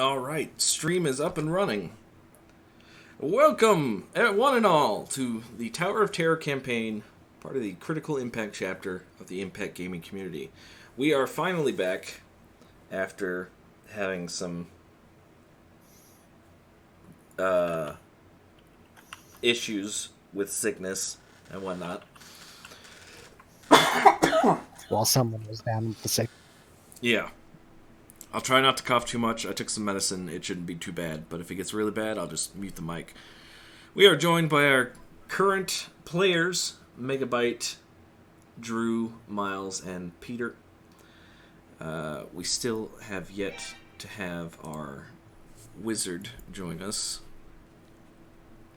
Alright, stream is up and running. Welcome, one and all, to the Tower of Terror campaign, part of the Critical Impact chapter of the Impact Gaming community. We are finally back after having some issues with sickness and whatnot. While someone was down with the sick. Yeah. I'll try not to cough too much. I took some medicine. It shouldn't be too bad. But if it gets really bad, I'll just mute the mic. We are joined by our current players, Megabyte, Drew, Miles, and Peter. We still have yet to have our wizard join us.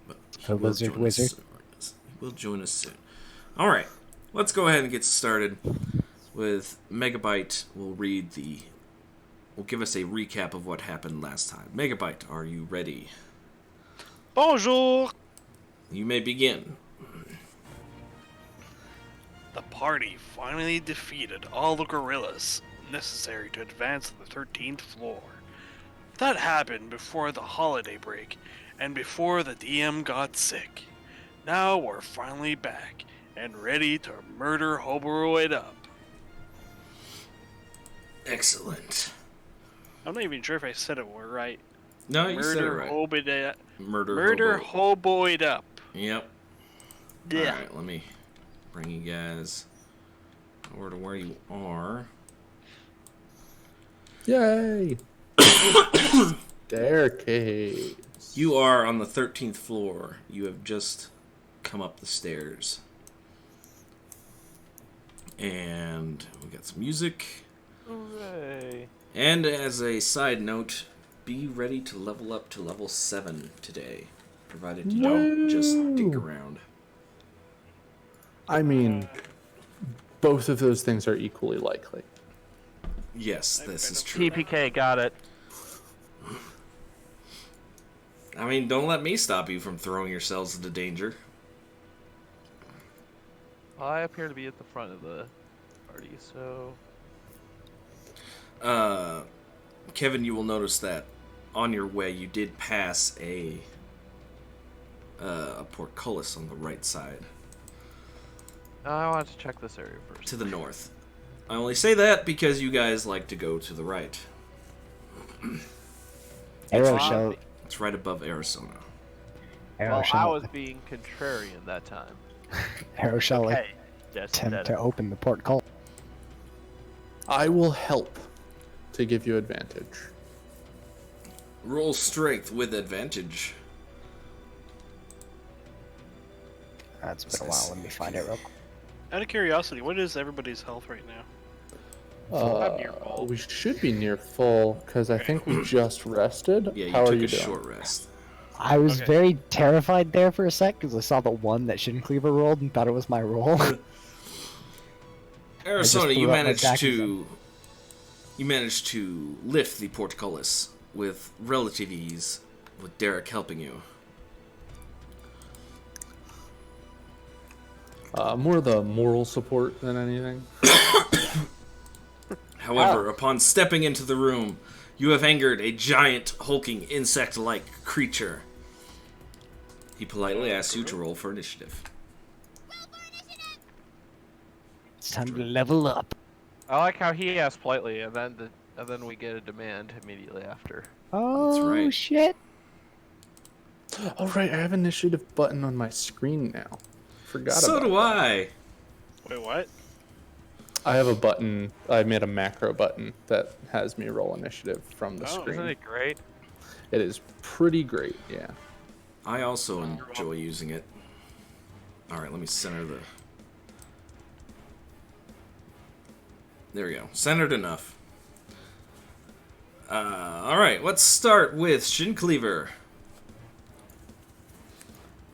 But The wizard. He will join us soon. Alright, let's go ahead and get started with Megabyte. Will give us a recap of what happened last time. Megabyte, are you ready? Bonjour! You may begin. The party finally defeated all the gorillas necessary to advance to the 13th floor. That happened before the holiday break and before the DM got sick. Now we're finally back and ready to murder Hoboroid up. Excellent. I'm not even sure if I said it right. No, you said it Murder right. Murder Hoboid up. Yep. Yeah. Alright, let me bring you guys over to where you are. Yay! Staircase. You are on the 13th floor. You have just come up the stairs. And we got some music. Hooray. And as a side note, be ready to level up to level 7 today, provided you don't just dig around. I mean, both of those things are equally likely. Yes, this is true. TPK, got it. I mean, don't let me stop you from throwing yourselves into danger. Well, I appear to be at the front of the party, so... Kevin, you will notice that on your way you did pass a portcullis on the right side. I wanted to check this area first. To the north. I only say that because you guys like to go to the right. Aeroshell. It's right above Arizona. Well, I was being contrarian that time. Aeroshell Okay. Just attempt to open the portcullis. I will help to give you advantage. Roll strength with advantage. That's been a while. Let me find it real quick. Out of curiosity, what is everybody's health right now? I'm near full. We should be near full because I think we just rested. Yeah, you How are took you a doing? short rest. I was Okay. very terrified there for a sec because I saw the one that Shin Cleaver rolled and thought it was my roll. Arizona, blew you up my managed back to lift the portcullis with relative ease, with Derek helping you. More the moral support than anything. However, upon stepping into the room, you have angered a giant, hulking, insect-like creature. He politely asks you to roll for initiative. It's time to level up. I like how he asked politely, and then we get a demand immediately after. Oh, right. shit. All right, I have initiative button on my screen now. Forgot So about do that. I. Wait, what? I have a button. I made a macro button that has me roll initiative from the Oh, screen. Isn't it great? It is pretty great, yeah. I also enjoy using it. Alright, let me center the... There we go. Centered enough. Alright, let's start with Shin Cleaver.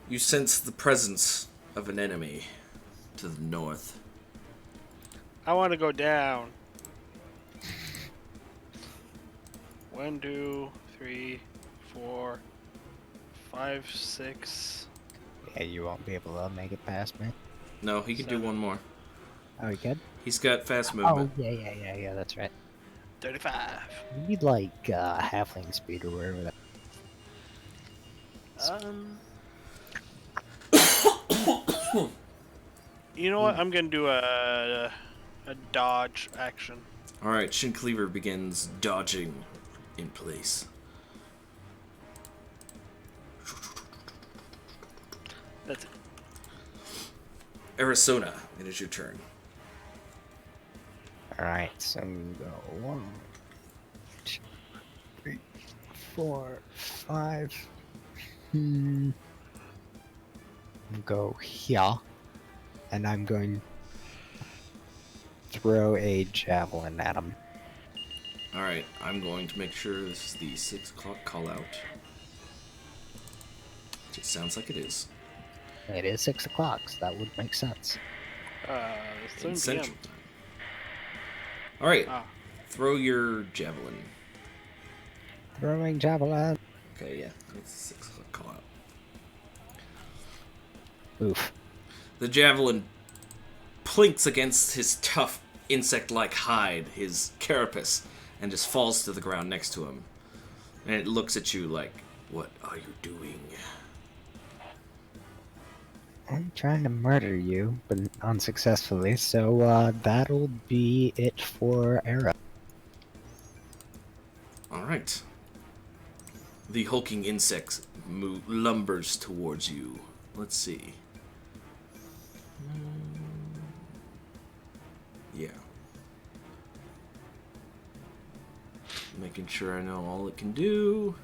You sense the presence of an enemy to the north. I want to go down. 1, 2, 3, 4, 5, 6. Yeah, you won't be able to make it past me. No, he can do one more. Oh, you good? He's got fast Oh, movement. yeah, that's right. 35. You need like halfling speed or whatever that. You know what? I'm gonna do a dodge action. All right, Shin Cleaver begins dodging in place. That's it. Arizona, it is your turn. Alright, so we go 1, 2, 3, 4, 5. Go here. And I'm going to throw a javelin at him. All right, I'm going to make sure this is the 6 o'clock call out. It sounds like it is. It is 6 o'clock, so that would make sense. In 7 Central p.m. Time. All right, Ah. throw your javelin. Throwing javelin. Okay, yeah, it's a 6 o'clock call out. Oof. The javelin plinks against his tough insect-like hide, his carapace, and just falls to the ground next to him. And it looks at you like, "What are you doing?" I'm trying to murder you, but unsuccessfully, so that'll be it for Era. All right. The hulking insect lumbers towards you. Let's see. Yeah. Making sure I know all it can do.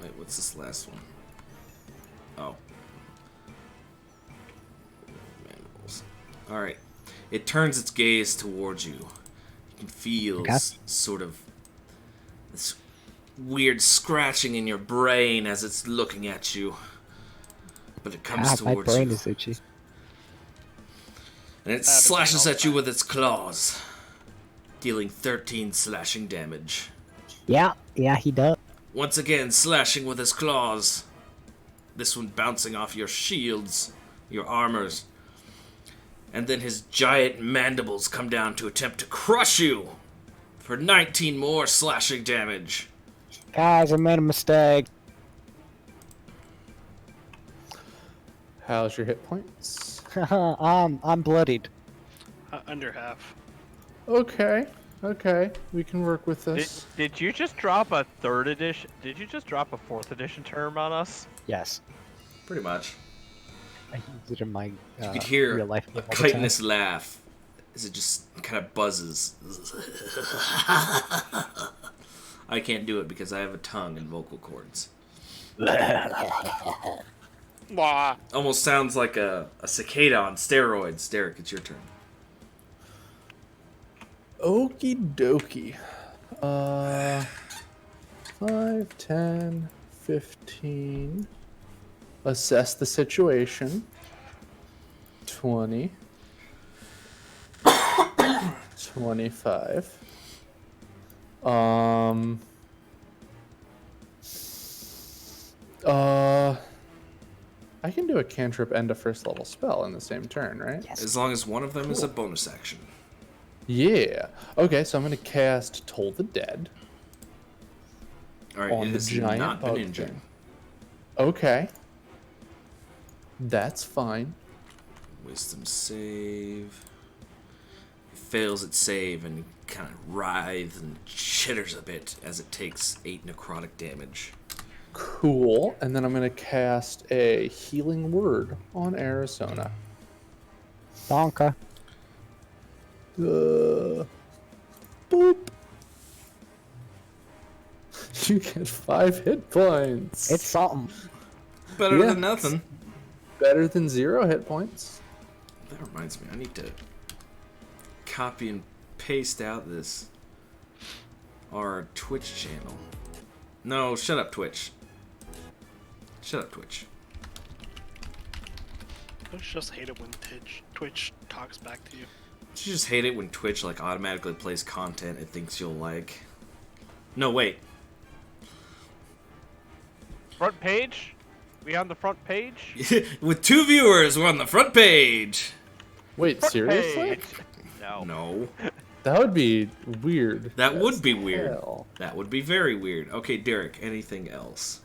Wait, what's this last one? Oh. Mandibles. Alright. It turns its gaze towards you. You can feel Okay. sort of this weird scratching in your brain as it's looking at you. But it comes My towards brain you. is itchy. And it That'd be slashes all at you fine. with its claws, dealing 13 slashing damage. Yeah, he does. Once again, slashing with his claws. This one bouncing off your shields, your armors. And then his giant mandibles come down to attempt to crush you for 19 more slashing damage. Guys, I made a mistake. How's your hit points? I'm bloodied. Under half. Okay, we can work with this. Did you just drop a 3rd edition? Did you just drop a 4th edition term on us? Yes. Pretty much. I used it in my You could hear real life a game all the time. chitinous laugh as it just kind of buzzes. I can't do it because I have a tongue and vocal cords. Wah. Almost sounds like a cicada on steroids. Derek, it's your turn. Okie dokie. 5, 10, 15. Assess the situation. 20. 25. I can do a cantrip and a 1st level spell in the same turn, right? Yes. As long as one of them is a bonus action. Yeah. Okay, so I'm gonna cast Toll the Dead All right, on it the has giant not been bug injured. thing. Okay. That's fine. Wisdom save. It fails its save and kind of writhes and chitters a bit as it takes 8 necrotic damage. Cool. And then I'm gonna cast a Healing Word on Arizona. Donka. Boop. You get 5 hit points. It's something. Better Yeah. than nothing. better than 0 hit points. That reminds me, I need to copy and paste out our Twitch channel. No, shut up, Twitch. Shut up, Twitch. I just hate it when Twitch talks back to you. You just hate it when Twitch automatically plays content it thinks you'll like. No, wait. Front page? We on the front page? With 2 viewers, we're on the front page. Wait, Front seriously? page. No. No. That would be weird. That would as be weird. hell. That would be very weird. Okay, Derek, anything else?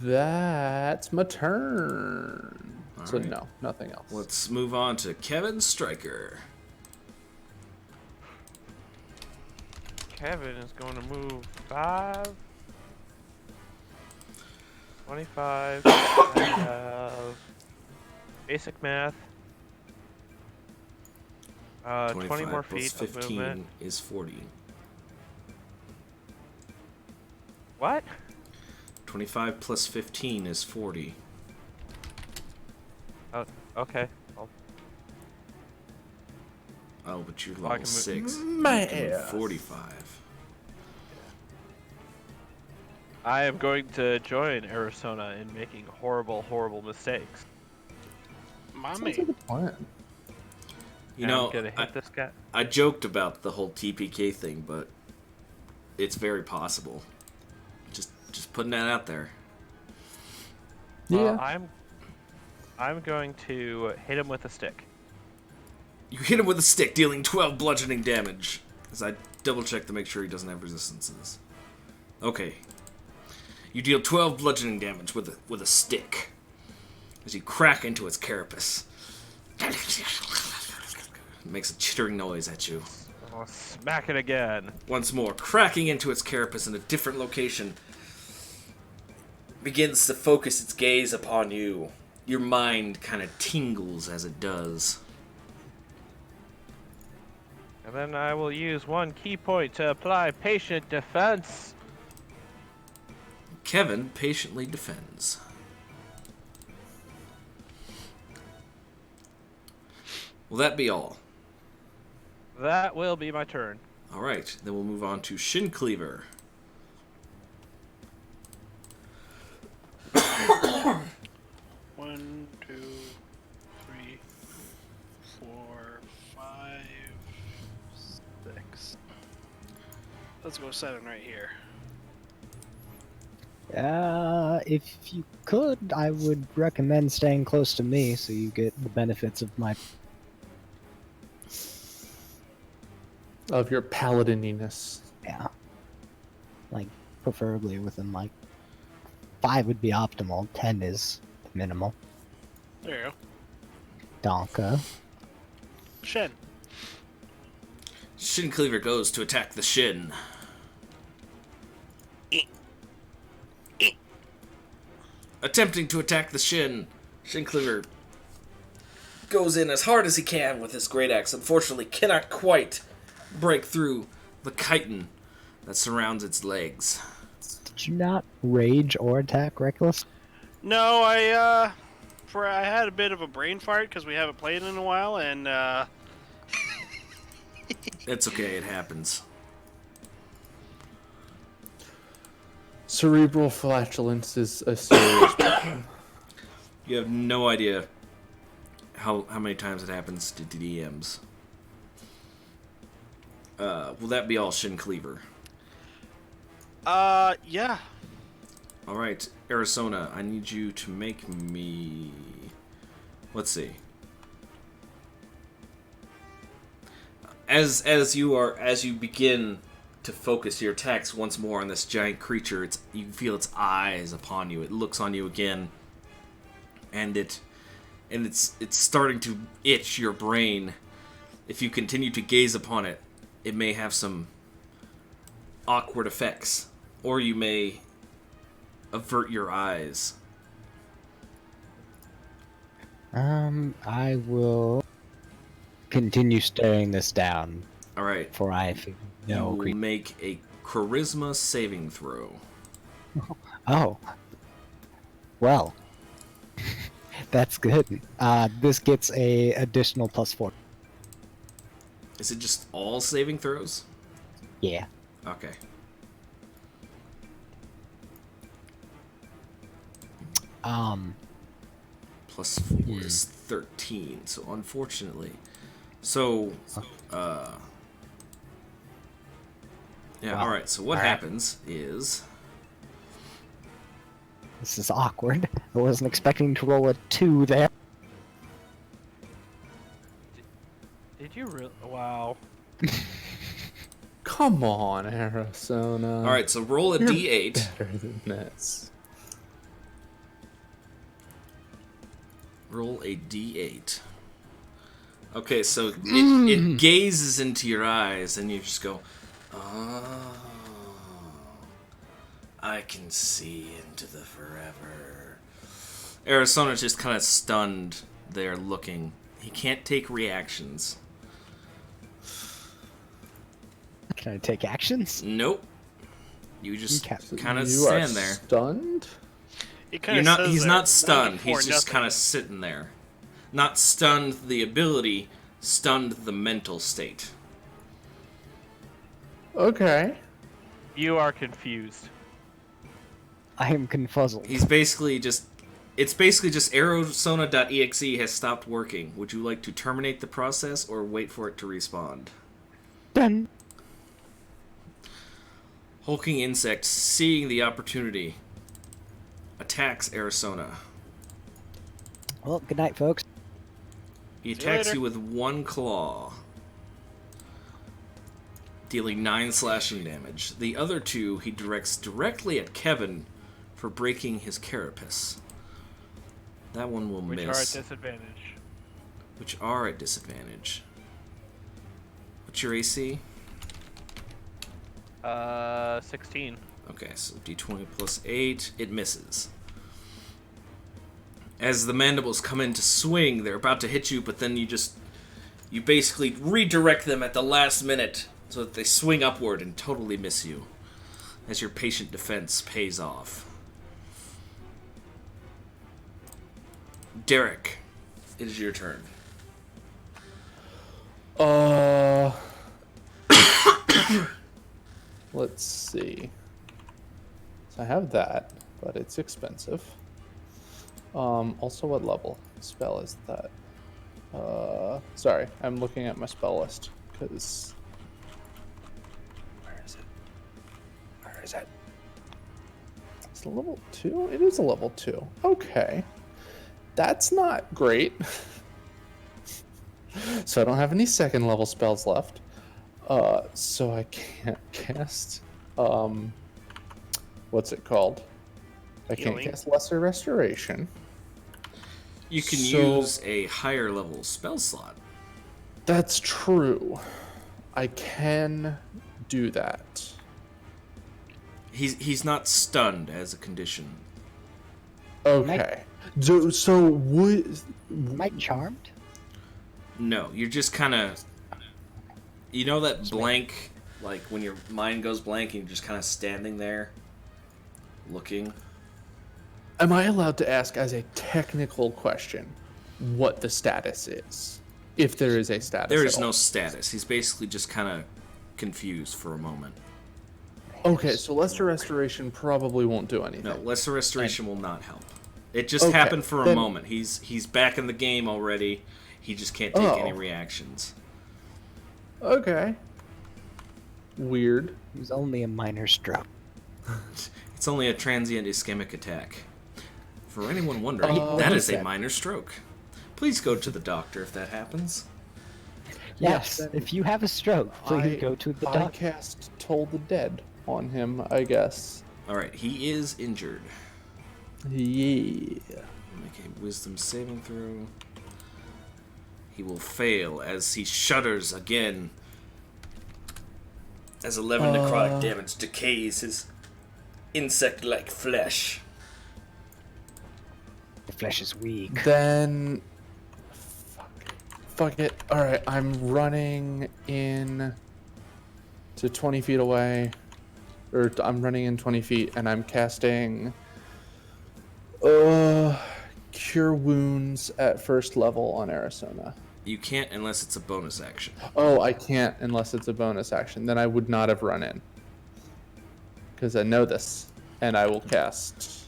That's my turn. So Alright. no, nothing else. Let's move on to Kevin Stryker. Kevin is going to move 5, 25. Basic math. 20 more plus feet of 15 movement. is 40. What? 25 plus 15 is 40. Oh, okay. Well, Oh, but you're I level can 6. My You can move ass. 45. I am going to join Arizona in making horrible, horrible mistakes. Sounds Mommy. like a plan. You And know, I'm gonna hit this guy. I joked about the whole TPK thing, but it's very possible. Just putting that out there. Well, Yeah. I'm going to hit him with a stick. You hit him with a stick, dealing 12 bludgeoning damage. As I double check to make sure he doesn't have resistances. Okay. You deal 12 bludgeoning damage with a stick. As you crack into its carapace. It makes a chittering noise at you. I'll smack it again. Once more, cracking into its carapace in a different location, begins to focus its gaze upon you. Your mind kind of tingles as it does. And then I will use 1 key point to apply patient defense. Kevin patiently defends. Will that be all? That will be my turn. Alright, then we'll move on to Shin Cleaver. One, two, three, four, five, six. Let's go 7 right here. If you could, I would recommend staying close to me so you get the benefits of my. Of your paladininess. Yeah. Like, preferably within, like, 5 would be optimal, 10 is minimal. There you Donka. go. Shen. Shin Cleaver goes to attack the Shin. Attempting to attack the Shin, Shin Cleaver goes in as hard as he can with his great axe. Unfortunately, cannot quite break through the chitin that surrounds its legs. Did you not rage or attack reckless? No, I had a bit of a brain fart because we haven't played in a while, and It's okay, it happens. Cerebral flatulence is a serious problem. You have no idea how many times it happens to DMs. Will that be all, Shin Cleaver? yeah. Alright, Arizona, I need you to make me... Let's see. As you begin to focus your attacks once more on this giant creature, you feel its eyes upon you. It looks on you again, and it's starting to itch your brain. If you continue to gaze upon it, it may have some awkward effects, or you may avert your eyes. I will continue staring this down, All right. for I feel no You will creep. make a charisma saving throw. Oh. Well. That's good. This gets a additional +4. Is it just all saving throws? Yeah. Okay. +4 is 13. So unfortunately, yeah. Wow. All right. So what All right. happens is This is awkward. I wasn't expecting to roll a 2 there. Did you really? Wow. Come on, Arizona. All right, so roll a You're d8. better than this. Roll a d8. Okay, so it gazes into your eyes, and you just go, oh, I can see into the forever. Arizona's just kind of stunned there looking. He can't take reactions. Can I take actions? Nope. You just Okay. kind of You are stand there. stunned? He He's not stunned. He's just kind of sitting there. Not stunned the ability, stunned the mental state. Okay. You are confused. I am confuzzled. He's basically just... It's basically just Aerosona.exe has stopped working. Would you like to terminate the process or wait for it to respawn? Done. Hulking Insect, seeing the opportunity, attacks Arizona. Well, good night, folks. He See you attacks later. you with one claw, dealing 9 slashing damage. The other 2 he directs directly at Kevin for breaking his carapace. That one will Which are at miss. disadvantage. Which are at disadvantage. What's your AC? 16. Okay, so d20 plus 8, it misses. As the mandibles come in to swing, they're about to hit you, but then you basically redirect them at the last minute so that they swing upward and totally miss you. As your patient defense pays off. Derek, it is your turn. Let's see. So I have that, but it's expensive. Also, what level spell is that? Sorry, I'm looking at my spell list because. Where is it? Where is it? It's a level 2. It is a level 2. Okay, that's not great. So I don't have any second level spells left. So I can't cast. What's it called? I can't Healing? cast Lesser Restoration. You can So- use a higher level spell slot. That's true. I can do that. He's not stunned as a condition. Okay. So would Am I charmed? No, you're just kind of... You know that blank, like when your mind goes blank and you're just kind of standing there, looking? am I allowed to ask as a technical question what the status is? If there is a status. There at is no all? status. He's basically just kind of confused for a moment. Okay, so Lesser Restoration probably won't do anything. No, Lesser Restoration will not help. It just Okay, happened for a then- moment. He's back in the game already. He just can't take any Oh. reactions. Okay. Weird. It was only a minor stroke. It's only a transient ischemic attack. For anyone wondering, Oh, that what is is a that? minor stroke. Please go to the doctor if that happens. Yes, if you have a stroke, please go to the I doctor. cast Toll the Dead on him, I guess. Alright, he is injured. Yeah. Make a wisdom saving throw. He will fail as he shudders again. As 11 necrotic damage decays his insect-like flesh. The flesh is weak. Then. Fuck it. Alright, I'm running in to 20 feet away. Or I'm running in 20 feet and I'm casting. Cure Wounds at first level on Arizona. You can't unless it's a bonus action. Oh, I can't unless it's a bonus action. Then I would not have run in. Because I know this. And I will cast.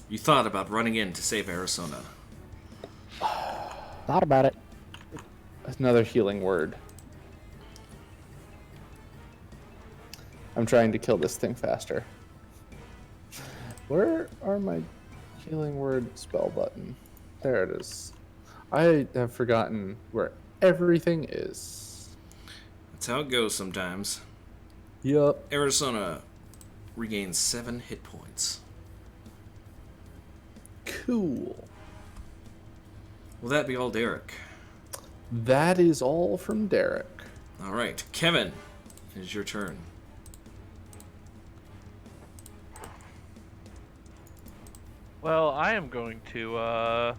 You thought about running in to save Arizona. Thought about it. Another healing word. I'm trying to kill this thing faster. Where are my healing word spell button? There it is. I have forgotten where everything is. That's how it goes sometimes. Yup. Arizona regains 7 hit points. Cool. Will that be all, Derek? That is all from Derek. All right, Kevin, it is your turn. Well, I am going to,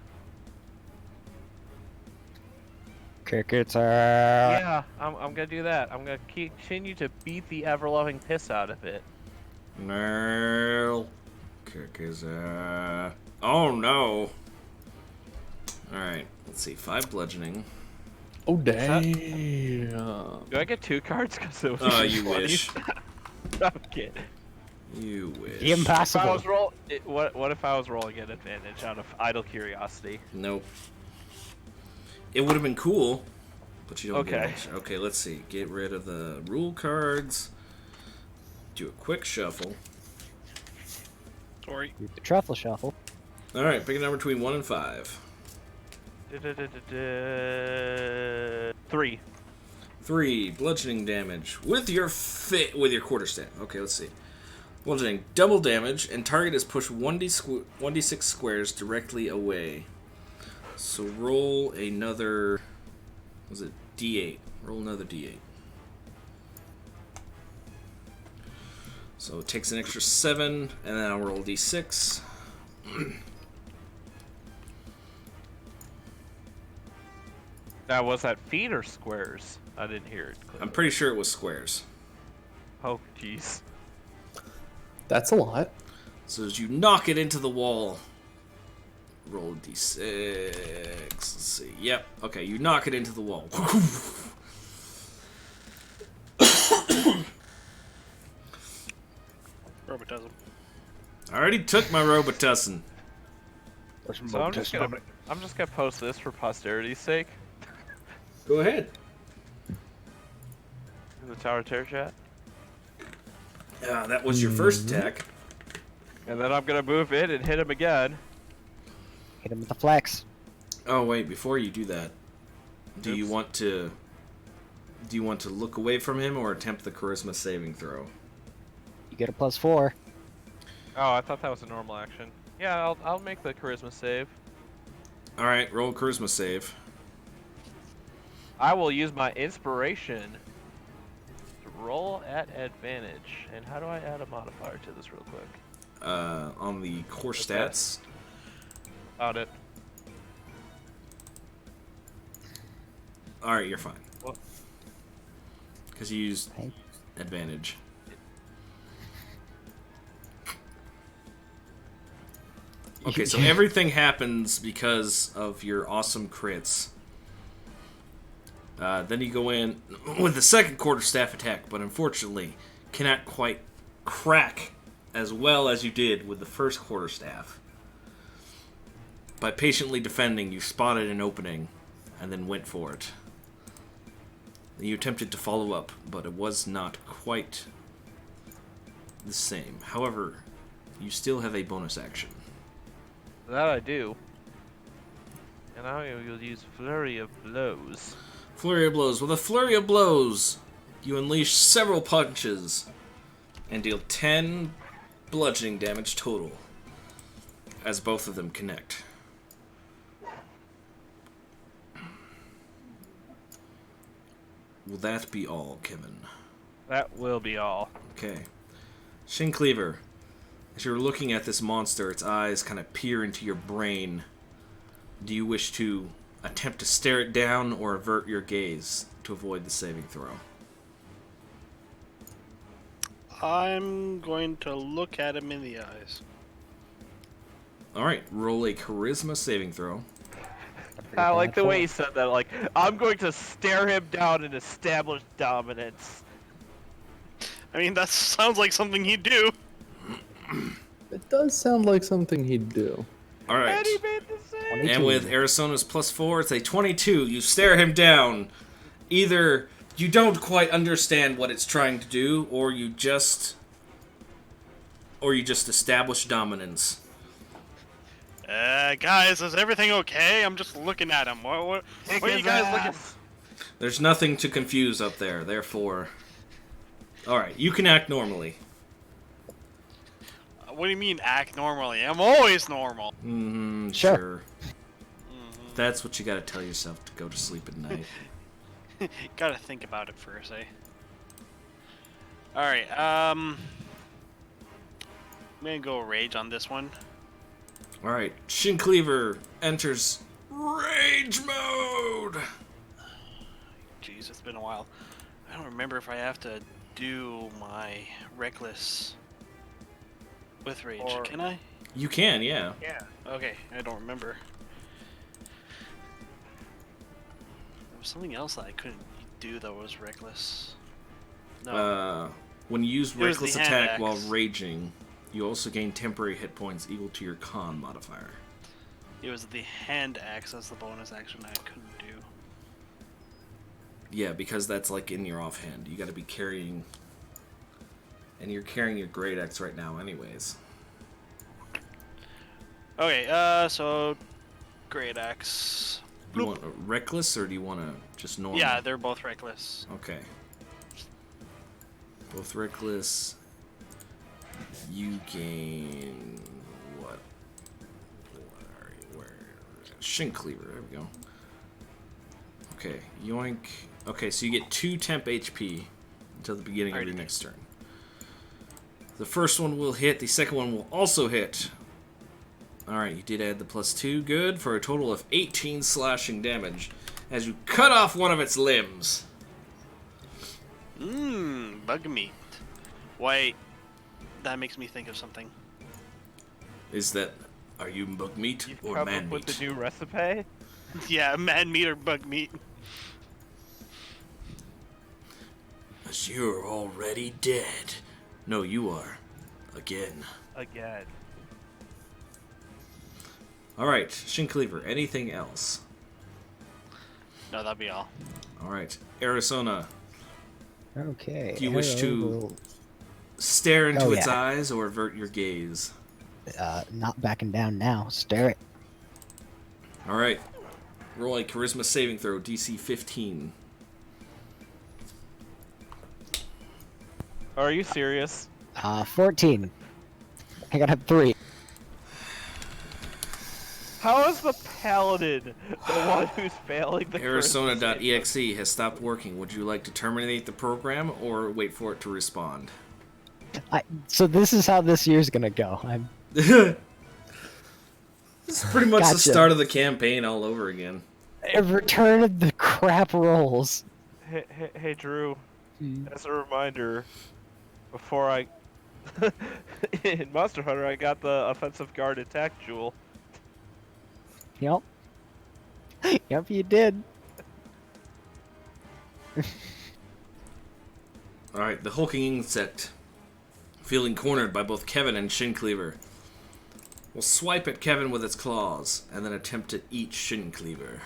Crickets are. yeah, I'm gonna do that. I'm gonna continue to beat the ever-loving piss out of it. No. Kick his Oh no. Alright, let's see. 5 bludgeoning. Oh, damn. Do I get 2 cards? Because it was You 20? wish. I'm kidding. You wish. If I Impossible. was what if I was rolling at advantage out of idle curiosity? Nope. It would have been cool, but you don't get Okay. it. Okay, let's see. Get rid of the rule cards. Do a quick shuffle. Sorry. Do the truffle shuffle. Alright, pick a number between 1 and 5. 3. 3 bludgeoning damage with your quarterstaff. Okay, let's see. Bludgeoning double damage, and target is pushed 1d6 squares directly away. So roll another. Was it d8? Roll another d8. So it takes an extra 7, and then I'll roll d6. Now, was that feet or squares? I didn't hear it clearly. I'm pretty sure it was squares. Oh, jeez. That's a lot. So as you knock it into the wall, roll a d6. Let's see. Yep. Okay, you knock it into the wall. Robotism. I already took my Robitussin. So I'm just gonna post this for posterity's sake Go ahead. in the Tower Terror chat, That was your first attack. and then I'm gonna move in and hit him again. Hit him with the flex. Oh wait, before you do that, do you Oops. want to look away from him or attempt the charisma saving throw? You get a +4. Oh, I thought that was a normal action. Yeah, I'll make the charisma save. All right, roll a charisma save. I will use my inspiration to roll at advantage. And how do I add a modifier to this real quick? On the core Okay. stats. Found it. All right, you're fine. What? Because you used Right. advantage. Okay, so everything happens because of your awesome crits. Then you go in with the second quarterstaff attack, but unfortunately cannot quite crack as well as you did with the first quarterstaff. By patiently defending, you spotted an opening and then went for it. You attempted to follow up, but it was not quite the same. However, you still have a bonus action. That I do. And now you'll use Flurry of Blows. Flurry of blows. With a flurry of blows, you unleash several punches and deal 10 bludgeoning damage total as both of them connect. Will that be all, Kevin? That will be all. Okay. Shin Cleaver, as you're looking at this monster, its eyes kind of peer into your brain. Do you wish to attempt to stare it down or avert your gaze to avoid the saving throw? I'm going to look at him in the eyes. Alright, roll a charisma saving throw. I like the way he said that. Like, I'm going to stare him down and establish dominance. I mean, that sounds like something he'd do. It does sound like something he'd do. Alright. And he made the save. 22. And with Arizona's +4, it's a 22. You stare him down. Either you don't quite understand what it's trying to do, or you just establish dominance. Guys, is everything okay? I'm just looking at him. What Kick are you his guys ass. looking? There's nothing to confuse up there, therefore... Alright, you can act normally. What do you mean act normally? I'm always normal. Mm-hmm, Sure. sure. That's what you gotta tell yourself to go to sleep at night. Gotta think about it first, eh? Alright, I'm gonna go rage on this one. Alright, Shin Cleaver enters Rage Mode! Jeez, it's been a while. I don't remember if I have to do my Reckless with Rage. Or- Can I? You can, yeah. Yeah. Okay, I don't remember. There was something else that I couldn't do that was Reckless. No. When you use It was Reckless the hand Attack while axe. raging, you also gain temporary hit points equal to your Con modifier. It was the hand axe as the bonus action I couldn't do. Yeah, because that's like in your offhand. You gotta be carrying... And you're carrying your Great Axe right now anyways. Okay, so Great Axe. Do you want a Reckless, or do you want to just normal? Yeah, they're both Reckless. Okay. Both Reckless. You gain... What? What are you? Where? Shin Cleaver, there we go. Okay, yoink. Okay, so you get 2 temp HP until the beginning of your Alrighty. next turn. The first one will hit, the second one will also hit. Alright, you did add the +2, good, for a total of 18 slashing damage as you cut off one of its limbs. Bug meat. Wait, that makes me think of something. Is that, are you bug meat You've or come man up with meat? the new recipe? Yeah, man meat or bug meat. As you're already dead. No, you are. Again. Again. Alright, Shin Cleaver, anything else? No, that'd be all. Alright, Arizona, Okay. Do you wish Arrow to- will, stare into Oh, its yeah. eyes or avert your gaze. not backing down now. Stare it. Alright, roll a Charisma saving throw, DC 15. Are you serious? 14. I got a 3. How is the paladin the one who's failing the charisma save? Arizona.exe has stopped working. Would you like to terminate the program or wait for it to respond? So this is how this year's gonna go. I'm This is pretty much the Gotcha. start of the campaign all over again. a return of the crap rolls. Hey, Drew. Hmm. As a reminder, before I in Monster Hunter, I got the offensive guard attack jewel. Yep. Yep, you did. Alright, the hulking insect, feeling cornered by both Kevin and Shin Cleaver, will swipe at Kevin with its claws and then attempt to eat Shin Cleaver.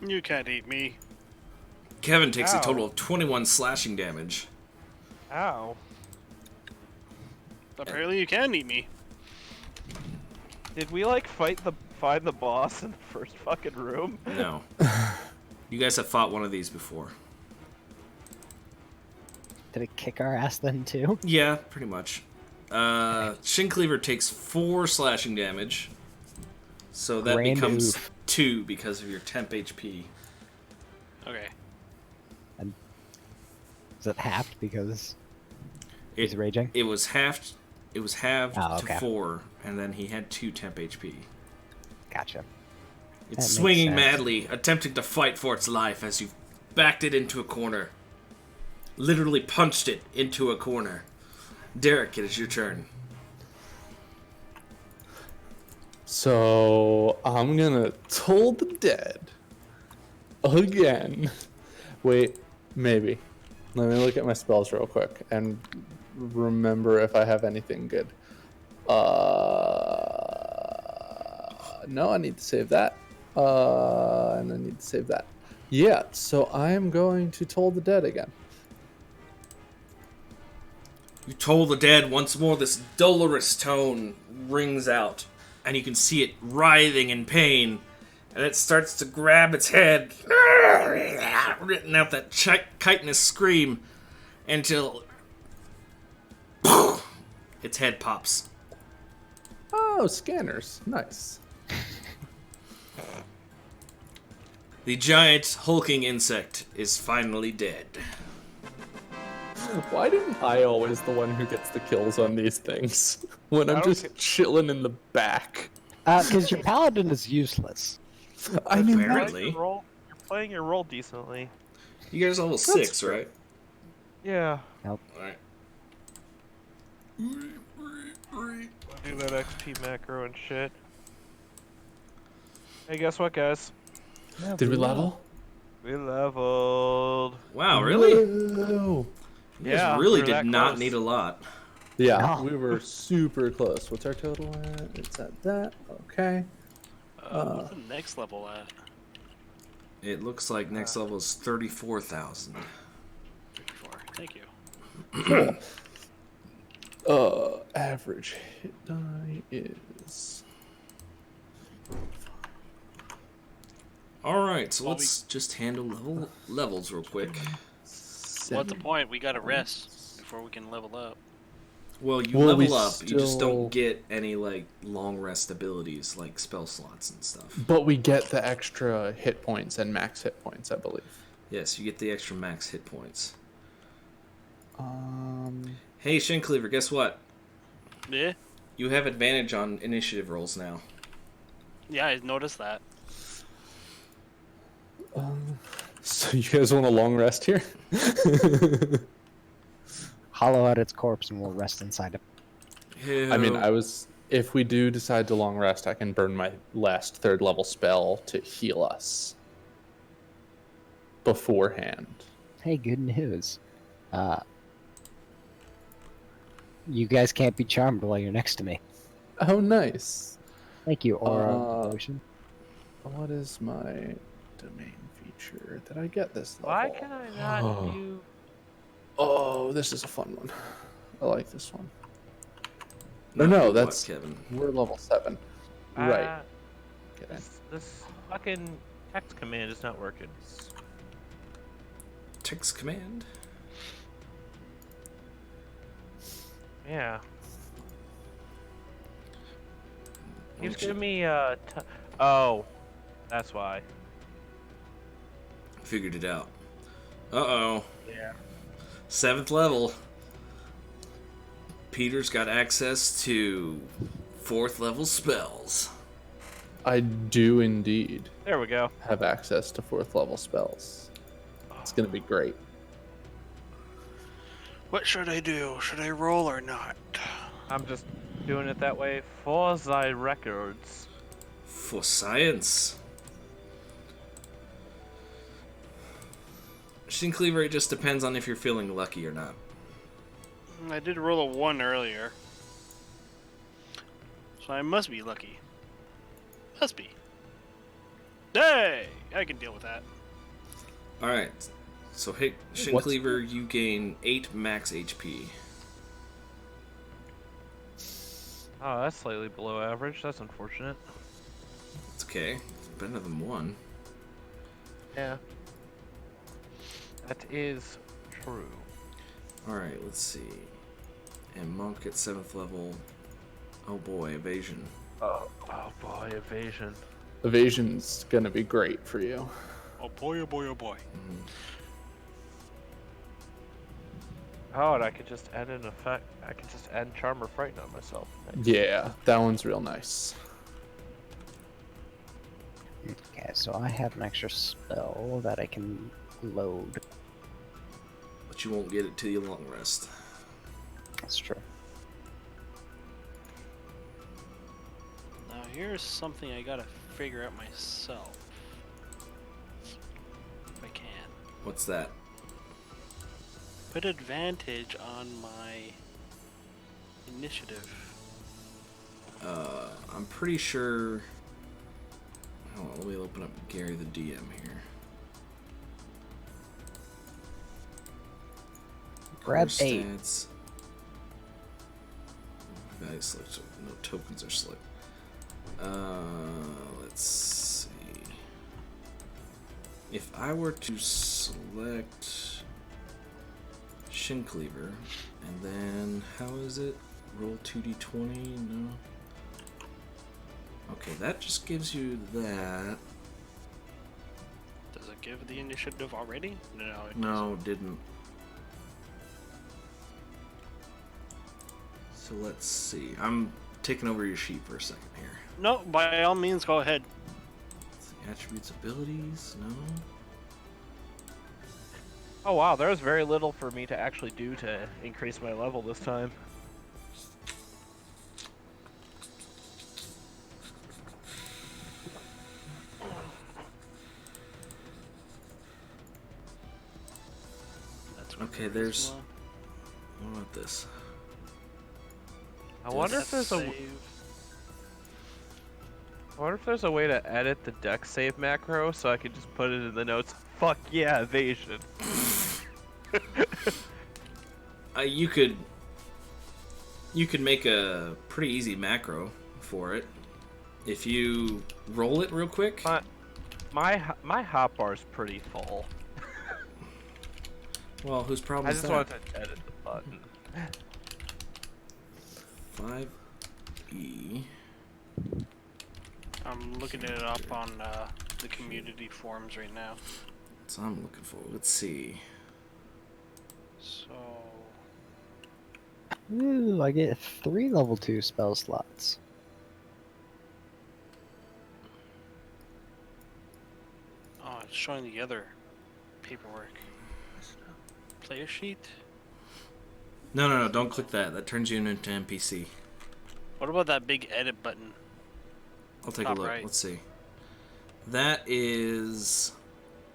You can't eat me. Kevin takes Ow. a total of 21 slashing damage. Ow. Apparently you can eat me. Did we like find the boss in the first fucking room? No. You guys have fought one of these before. Did it kick our ass then too? Yeah, pretty much. Shin Cleaver takes 4 slashing damage. So that Grand becomes oof. 2 because of your temp HP. Okay. Is it halved because he's raging? It was halved. It was halved Oh, to okay. 4, and then he had 2 temp HP. Gotcha. That It's makes swinging sense. madly, attempting to fight for its life as you've backed it into a corner. Literally punched it into a corner. Derek, it is your turn. So I'm gonna toll the dead again. Wait, maybe. Let me look at my spells real quick and remember if I have anything good. No, I need to save that. And I need to save that. Yeah, so I am going to toll the dead again. You toll the dead once more. This dolorous tone rings out, and you can see it writhing in pain, and it starts to grab its head. letting out that chitinous scream until its head pops. Oh, scanners. Nice. The giant hulking insect is finally dead. Why didn't I always the one who gets the kills on these things? When I'm don't just chilling in the back. Because your paladin is useless. I mean, Apparently. You're playing your role decently. You guys are level 6, right? Yeah. Alright. Do that XP macro and shit. Hey, guess what, guys? did we level? We leveled. Wow, really? Whoa. You Yeah, guys really we're did that not close. need a lot. Yeah, No. we were super close. What's our total at? It's at that. Okay. What's the next level at? It looks like next level is 34,000. 54. Thank you. Cool. Average hit die is. Alright, so Well, let's just handle levels real quick. What's the point? We gotta rest before we can level up. Well, you Well, we level up, you just still- don't get any, like, long rest abilities, like spell slots and stuff. But we get the extra hit points and max hit points, I believe. Yes, you get the extra max hit points. Um. Hey, Shin Cleaver, guess what? Yeah? You have advantage on initiative rolls now. Yeah, I noticed that. So you guys want a long rest here? Hollow out its corpse and we'll rest inside it. I mean, if we do decide to long rest, I can burn my last 3rd level spell to heal us beforehand. Hey, good news. You guys can't be charmed while you're next to me. Oh, nice. Thank you, Aura Uh, Potion. What is my domain feature? Did I get this level? Why can I not do? Oh, this is a fun one. I like this one. Not no, what, that's- Kevin. We're level 7. Right. Get in. This fucking text command is not working. Text command. Yeah. He's Won't you- giving me oh, that's why. Figured it out. Uh-oh. Yeah. 7th level. Peter's got access to 4th level spells. I do indeed There we go. have access to 4th level spells. It's gonna be great. What should I do? Should I roll or not? I'm just doing it that way for thy records. For science. Shin Cleaver, it just depends on if you're feeling lucky or not. I did roll a 1 earlier. So I must be lucky. Must be. Hey! I can deal with that. Alright. So, hey, Shin What's- Cleaver, you gain 8 max HP. Oh, that's slightly below average. That's unfortunate. It's okay. It's better than 1. Yeah. That is true. Alright, let's see. And Monk at 7th level. Oh boy, evasion. Oh boy, evasion. Evasion's gonna be great for you. Oh boy, oh boy, oh boy. Oh, and I could just add an effect. I could just add Charm or Frighten on myself. Yeah, that one's real nice. Okay, so I have an extra spell that I can load. But you won't get it till you long rest. That's true. Now here's something I gotta figure out myself. If I can. What's that? Put advantage on my initiative. I'm pretty sure... Hold on, let me open up Gary the DM here. Grab Core 8. stats. Value select, so no tokens are select. Let's see. If I were to select Shin Cleaver, and then, how is it? Roll 2d20? No. Okay, that just gives you that. Does it give the initiative already? No, it No, it didn't. So let's see. I'm taking over your sheet for a second here. doesn't. No, by all means, go ahead. Let's see, attributes, abilities, no. Oh wow, there was very little for me to actually do to increase my level this time. That's Okay, there's... What about this? I wonder if there's a way to edit the deck save macro so I could just put it in the notes. Fuck yeah, evasion. You could make a pretty easy macro for it. If you roll it real quick. My hotbar's pretty full. Well, whose problem I is just that? wanted to edit the button. 5E. I'm looking it up on the community forums right now. That's what I'm looking for. Let's see. So, Ooh, I get 3 level 2 spell slots. oh, it's showing the other paperwork. Player sheet? No, don't click that. That turns you into NPC. What about that big edit button? I'll take a Top look. right. Let's see. That is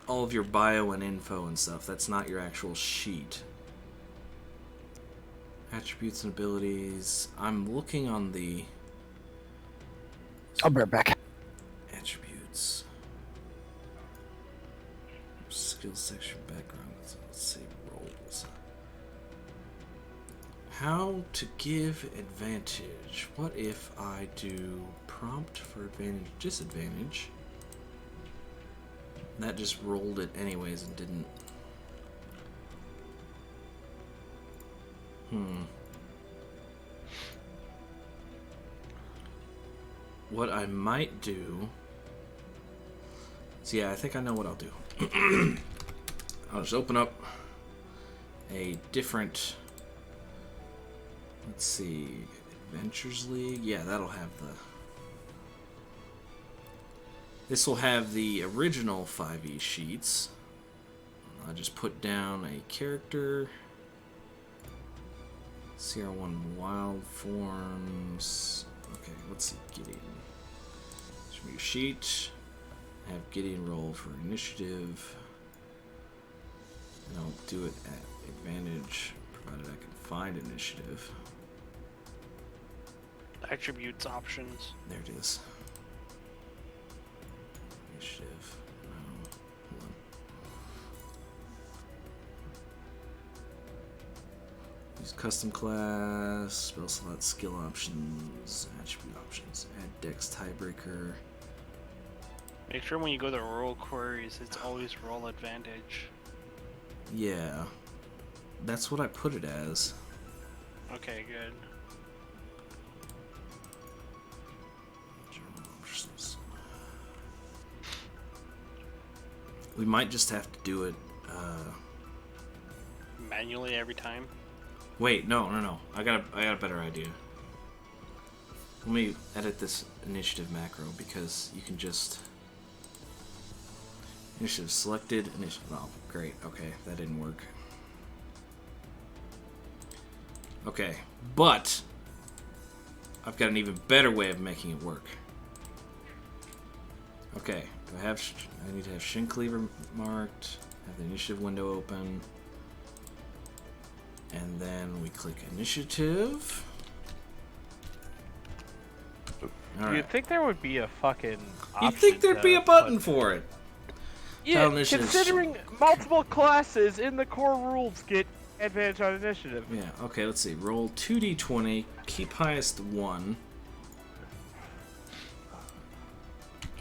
all of your bio and info and stuff. That's not your actual sheet. Attributes and abilities. I'm looking on the I'll be right back. attributes. Skills section background. Let's see. Roles. How to give advantage. What if I do prompt for advantage, disadvantage? That just rolled it anyways and didn't. What I might do. So yeah, I think I know what I'll do. I'll just open up a different. Let's see, Adventures League. Yeah, that'll have the. This will have the original 5e sheets. I'll just put down a character. CR1 wild forms. Okay, let's see, Gideon. Show me your sheet. Have Gideon roll for initiative. And I'll do it at advantage, provided I can find initiative. Attributes options. There it is. Initiative. No. Hold on. Use custom class, spell slot, skill options, attribute options, add dex tiebreaker. Make sure when you go to roll queries, it's always roll advantage. Yeah. That's what I put it as. Okay, good. General options. We might just have to do it. Manually every time. Wait, no. I got a better idea. Let me edit this initiative macro because you can just initiative selected. Initiative. Oh, great. Okay, that didn't work. Okay, but I've got an even better way of making it work. Okay, I need to have Shin Cleaver marked. Have the initiative window open. And then we click initiative. Alright. You'd think there would be a fucking You'd option think there'd to be a button put- for it. Yeah, Title initiative. considering multiple classes in the core rules get advantage on initiative. Yeah, okay, let's see. Roll 2d20, keep highest 1.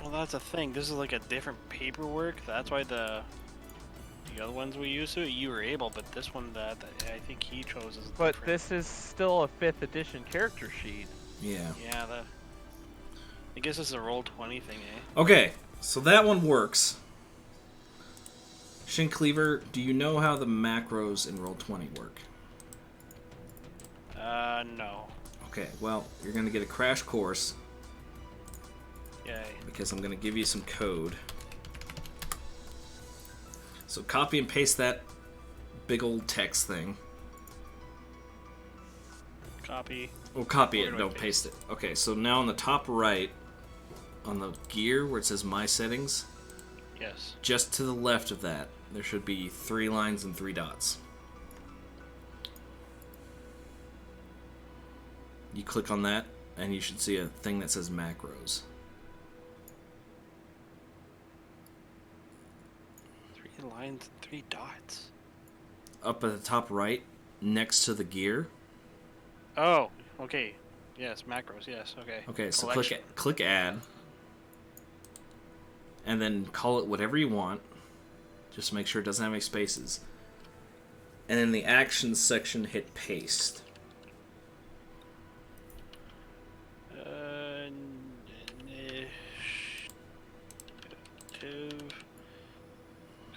Well, that's a thing. This is like a different paperwork. That's why the other ones we used to, you were able, but this one that I think he chose is But different. this is still a 5th edition character sheet. Yeah. Yeah, I guess it's a roll 20 thing, eh? Okay, so that one works. Shin Cleaver, do you know how the macros in Roll20 work? No. Okay, well, you're going to get a crash course Yay. because I'm going to give you some code. So copy and paste that big old text thing. Copy. Well, copy Where it, do I don't paste it. Okay, so now on the top right, on the gear where it says My Settings, Yes. just to the left of that, there should be 3 lines and 3 dots. You click on that, and you should see a thing that says macros. 3 lines and 3 dots. Up at the top right, next to the gear. Oh, okay. Yes, macros, yes, okay. Okay, so Collection. click Add, and then call it whatever you want. Just make sure it doesn't have any spaces. And in the Actions section, hit Paste.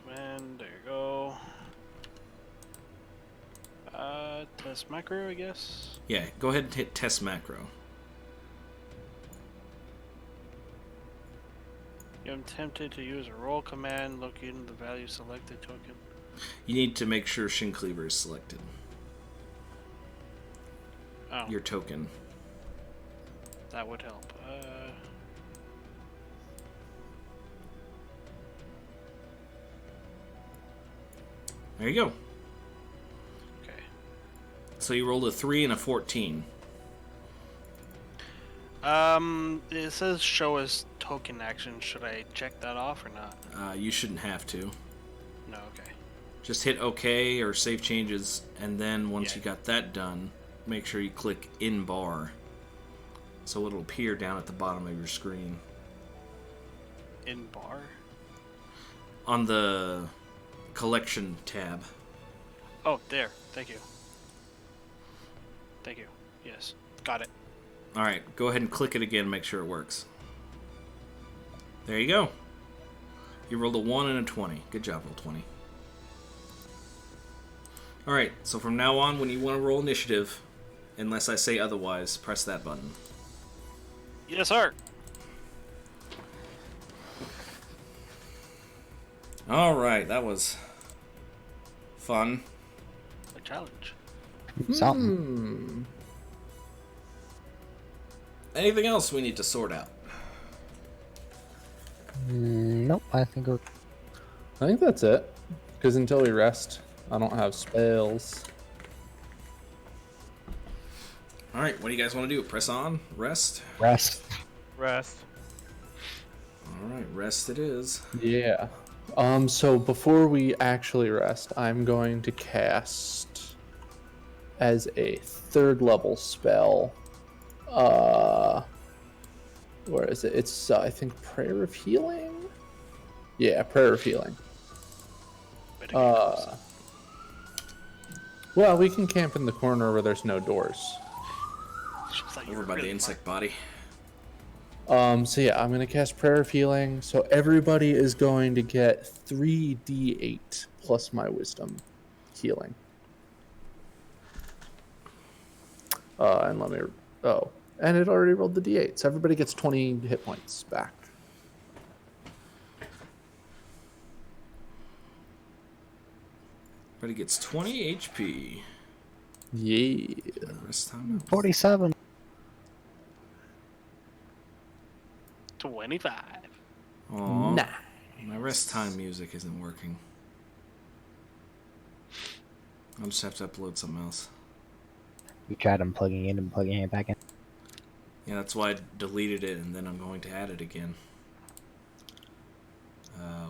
Command, there you go. Test macro, I guess. Yeah, go ahead and hit Test Macro. I'm tempted to use a roll command, looking the value selected token. You need to make sure Shin Cleaver is selected. Oh, Your token. that would help. There you go. Okay. So you rolled a 3 and a 14. It says show as token action. Should I check that off or not? You shouldn't have to. No, okay. Just hit OK or Save Changes, and then once Yeah. you got that done, make sure you click In Bar. So it'll appear down at the bottom of your screen. In bar? On the Collection tab. Oh, there. Thank you. Thank you. Yes. Got it. Alright, go ahead and click it again, make sure it works. There you go. You rolled a 1 and a 20. Good job, Roll20. Alright, so from now on, when you want to roll initiative, unless I say otherwise, press that button. Yes, sir. Alright, that was fun. A challenge. Something. Anything else we need to sort out? Nope, I think I think that's it. Because until we rest, I don't have spells. Alright, what do you guys want to do? Press on? Rest? rest. Rest. Alright, rest it is. Yeah. So before we actually rest, I'm going to cast as a 3rd level spell. Where is it? It's I think Prayer of Healing. Yeah, Prayer of Healing. Better get close. Well, we can camp in the corner where there's no doors. Just like Over you're by the really insect body. So yeah, I'm gonna cast Prayer of Healing. So everybody is going to get 3d8 plus my Wisdom healing. And let me. Oh, and it already rolled the d8, so everybody gets 20 hit points back. But he gets 20 HP. Yeah. Rest time. 47. 25. Aww. Nah. My rest time music isn't working. I'll just have to upload something else. We tried unplugging it and plugging it back in. Yeah, that's why I deleted it, and then I'm going to add it again.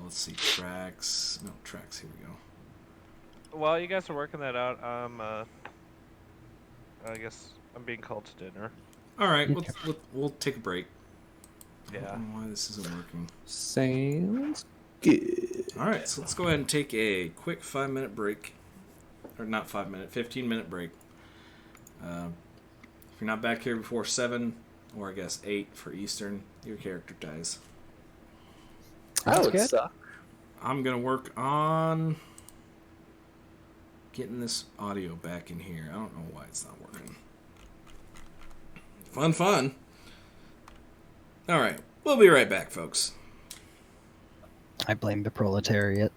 Let's see, tracks. No, tracks, here we go. While you guys are working that out, I guess I'm being called to dinner. Alright, we'll take a break. I Yeah. don't know why this isn't working. Sounds good. Alright, so let's go ahead and take a quick 5-minute break. Or not 5 minute, 15-minute break. If you're not back here before 7, or I guess 8 for Eastern, your character dies. That would good. suck. I'm going to work on getting this audio back in here. I don't know why it's not working. Fun. Alright, we'll be right back, folks. I blame the proletariat.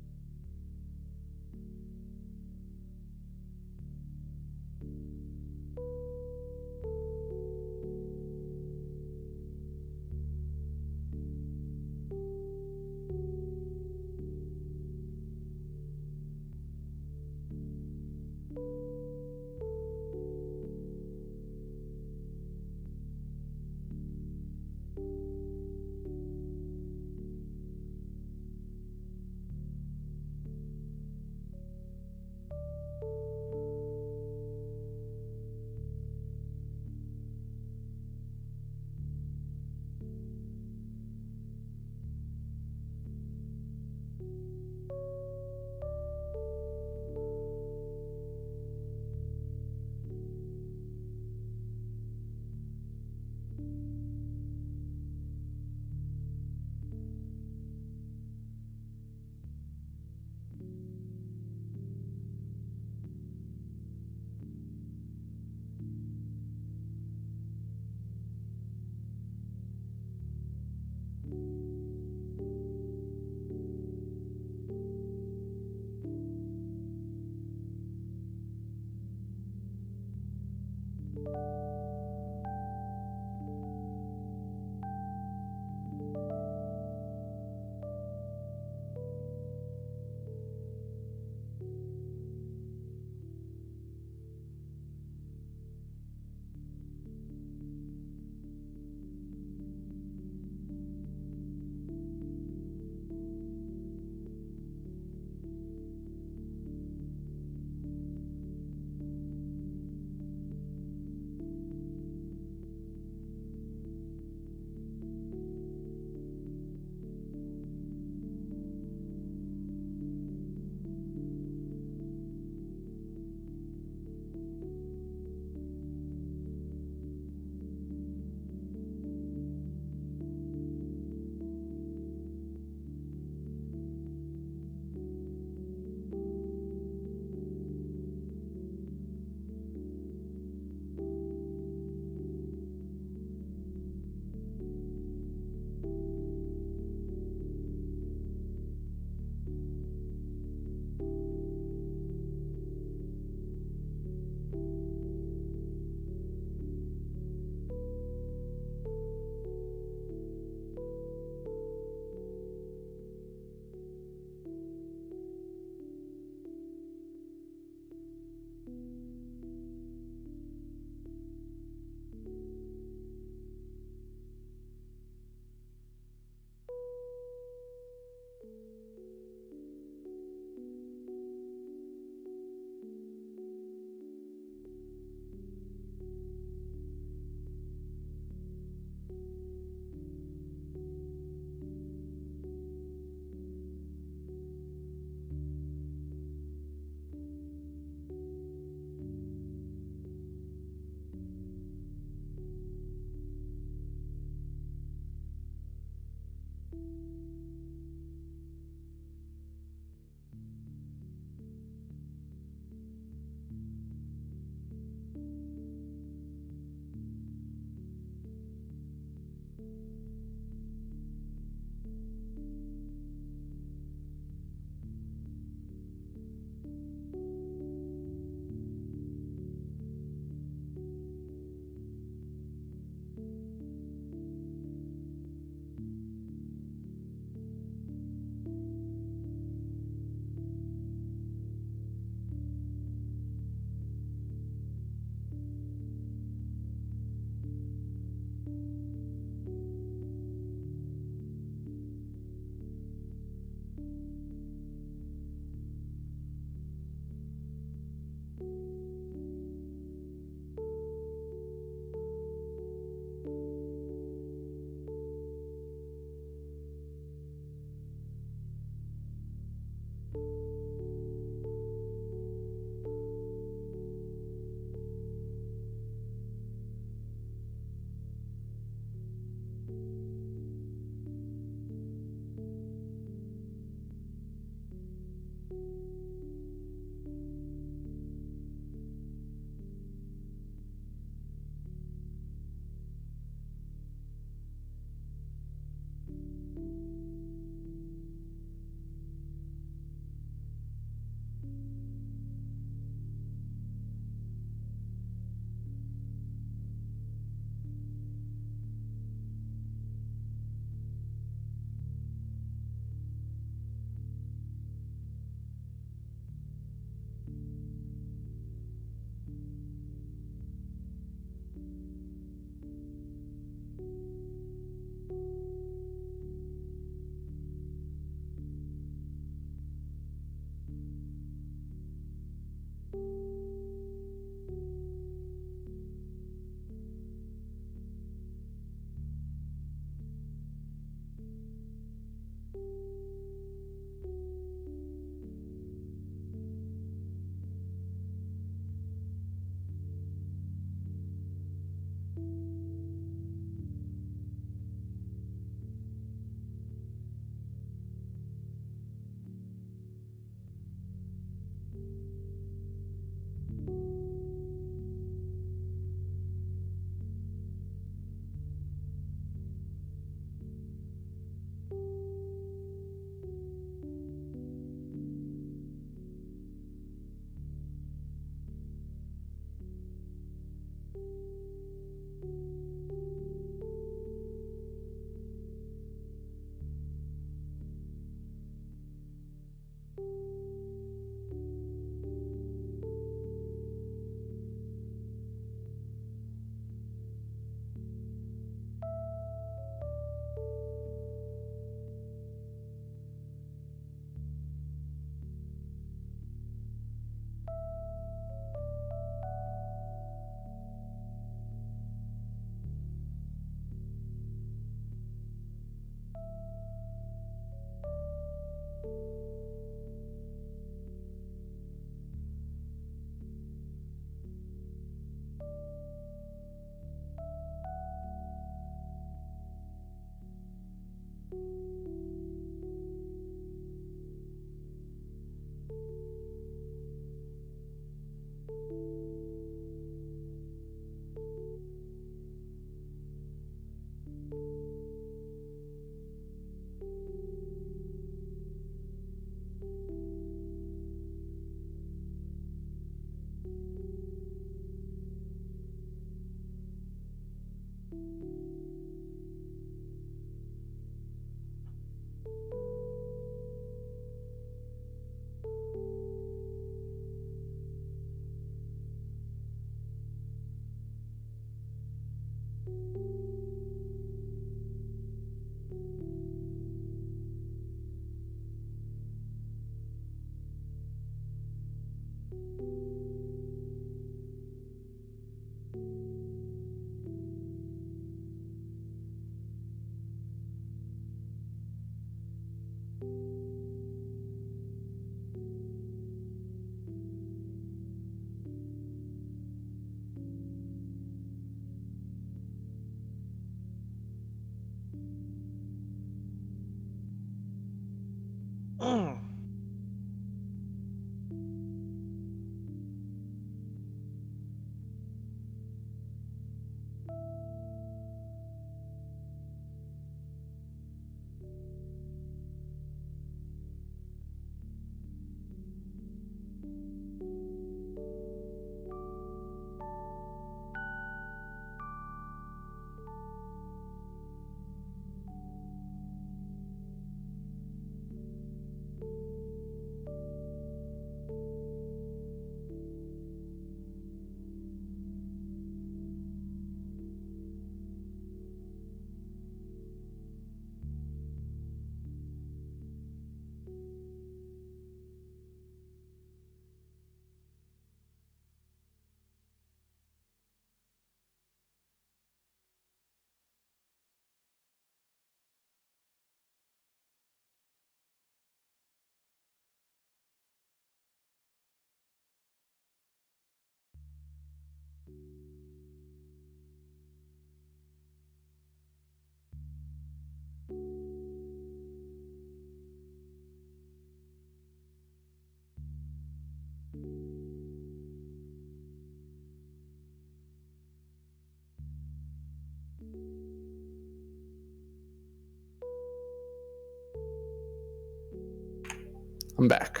I'm back.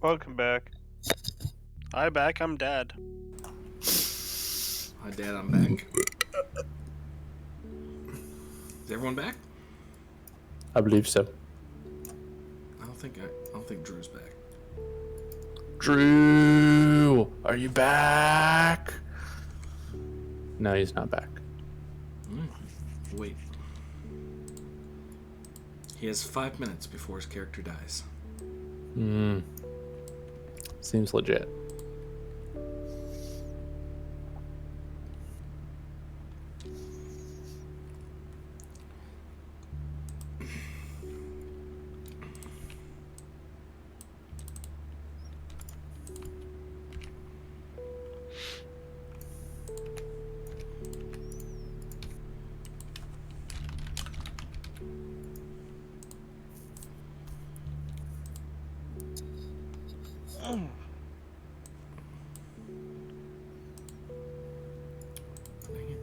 Welcome back. Hi, back. I'm dead. Hi, Dad. I'm back. Is everyone back? I believe so. I don't think Drew's back. Drew, are you back? No, he's not back. Wait. He has 5 minutes before his character dies. Seems legit. Dang it.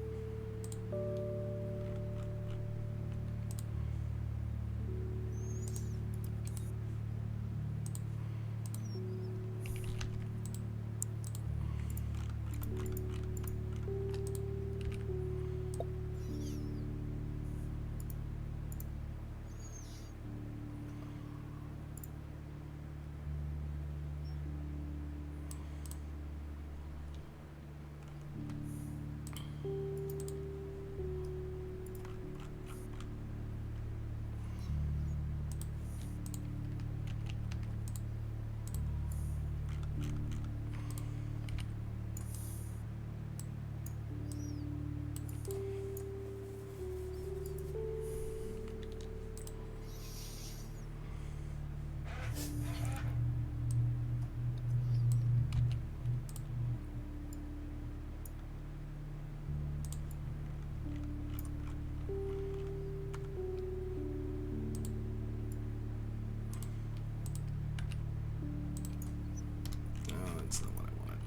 No, that's not what I wanted.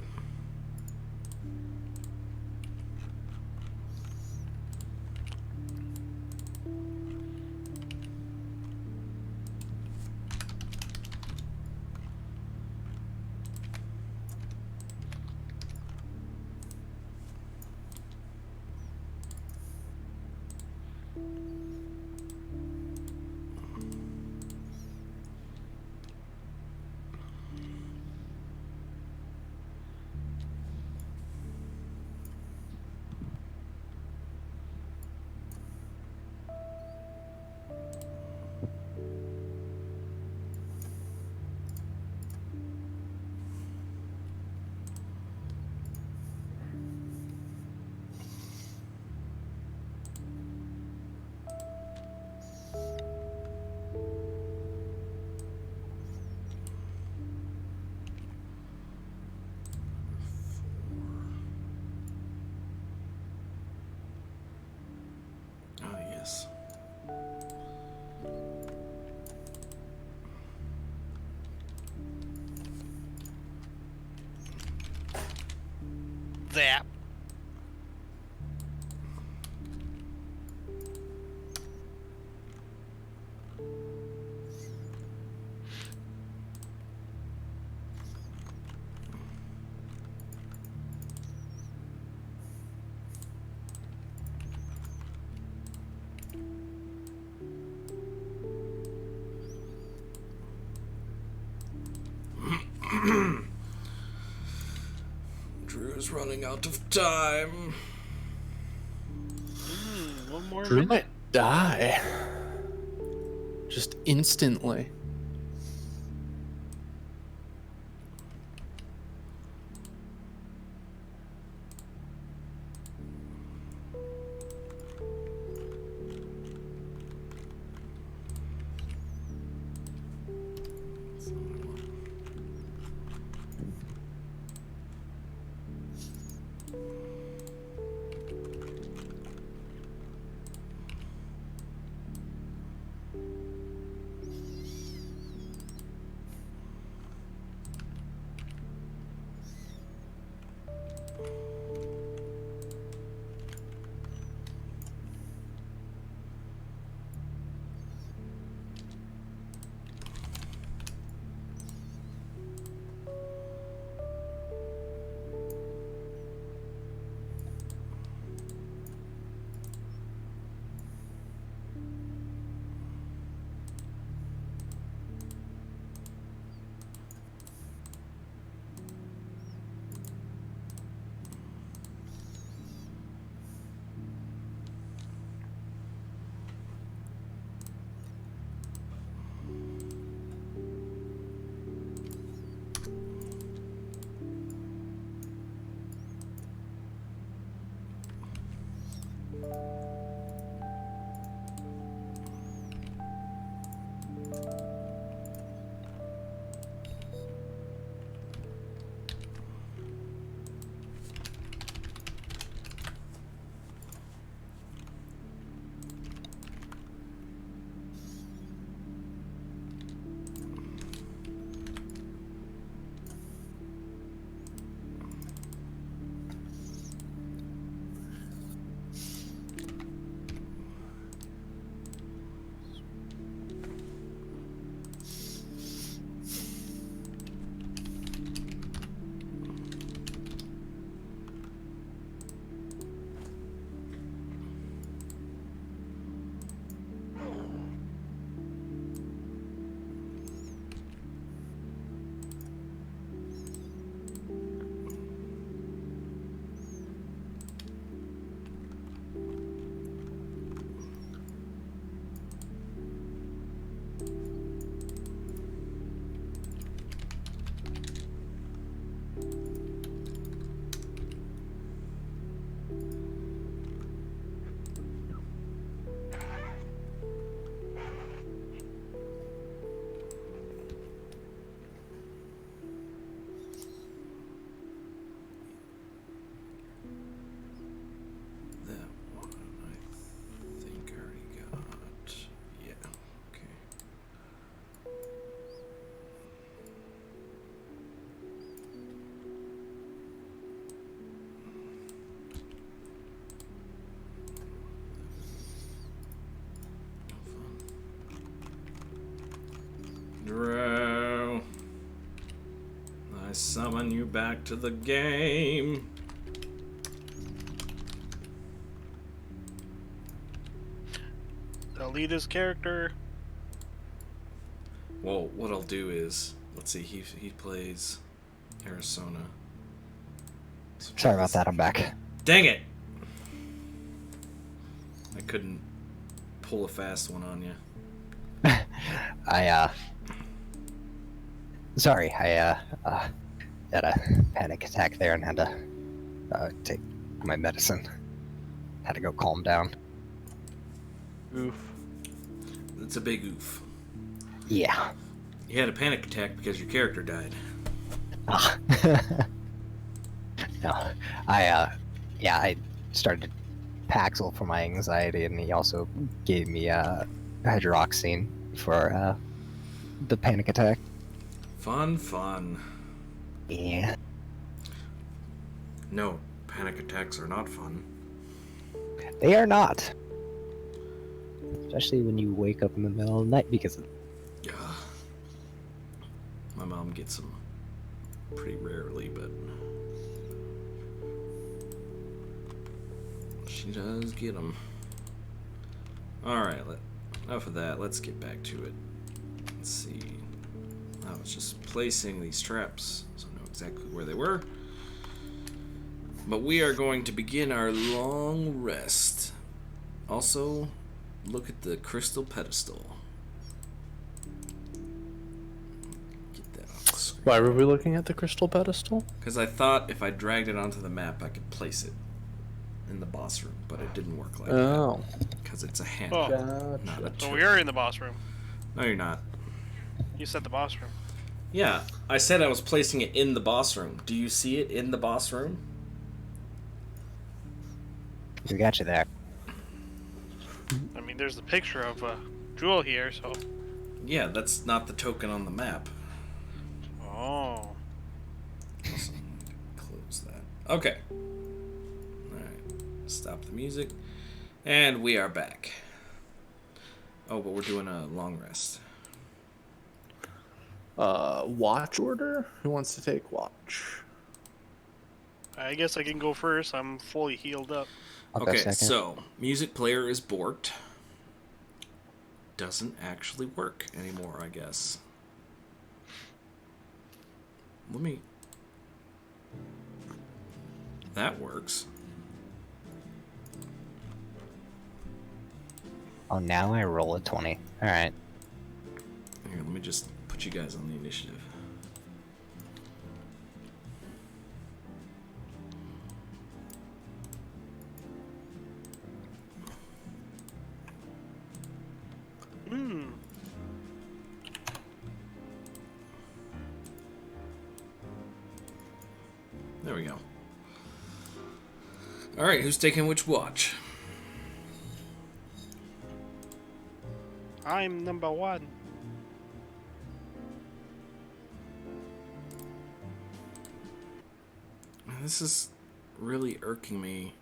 Ah, yes. Zap. Drew's running out of time. One more Drew minute. might die. Just instantly. That's not what I want. on you back to the game. The lead his character. Well, what I'll do is, let's see, he plays Arizona. Sorry about that, I'm back. Dang it! I couldn't pull a fast one on you. Sorry, I had a panic attack there and had to take my medicine. Had to go calm down. Oof. It's a big oof. Yeah. You had a panic attack because your character died. Ah. No, I started Paxil for my anxiety, and he also gave me hydroxine for the panic attack. Fun. Yeah. No, panic attacks are not fun. They are not. Especially when you wake up in the middle of the night because of... Yeah. My mom gets them pretty rarely, but she does get them. Alright, enough of that. Let's get back to it. Let's see. I was just placing these traps so I know exactly where they were. But we are going to begin our long rest. Also, look at the crystal pedestal. Get that off the screen. Why were we looking at the crystal pedestal? Because I thought if I dragged it onto the map, I could place it in the boss room, but it didn't work like Oh. that. Because it's a hand, Oh. not a So tool. we are in the boss room. No, you're not. You said the boss room. Yeah, I said I was placing it in the boss room. Do you see it in the boss room? We got you there. I mean, there's the picture of Jewel here, so. Yeah, that's not the token on the map. Oh. Close that. Okay. Alright. Stop the music. And we are back. Oh, but we're doing a long rest. Watch order? Who wants to take watch? I guess I can go first. I'm fully healed up. I'll go Okay, second. so music player is borked. Doesn't actually work anymore, I guess. Let me... That works. Oh, now I roll a 20. Alright. Here, let me just put you guys on the initiative. Hmm. There we go. Alright, who's taking which watch? I'm number one. This is really irking me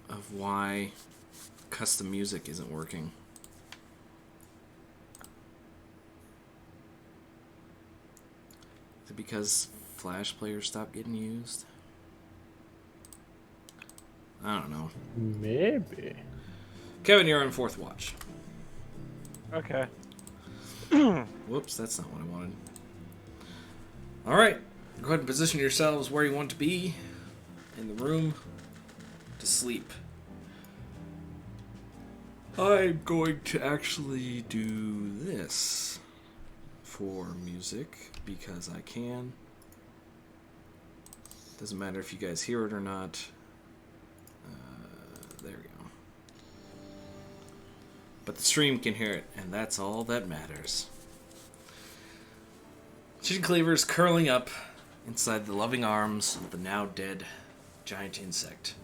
of why custom music isn't working. Is it because Flash players stopped getting used? I don't know. Maybe. Kevin, you're on fourth watch. Okay. Whoops, that's not what I wanted. Alright, go ahead and position yourselves where you want to be in the room to sleep. I'm going to actually do this for music because I can. Doesn't matter if you guys hear it or not. There we go. But the stream can hear it, and that's all that matters. Chicken Cleaver's curling up inside the loving arms of the now dead giant insect.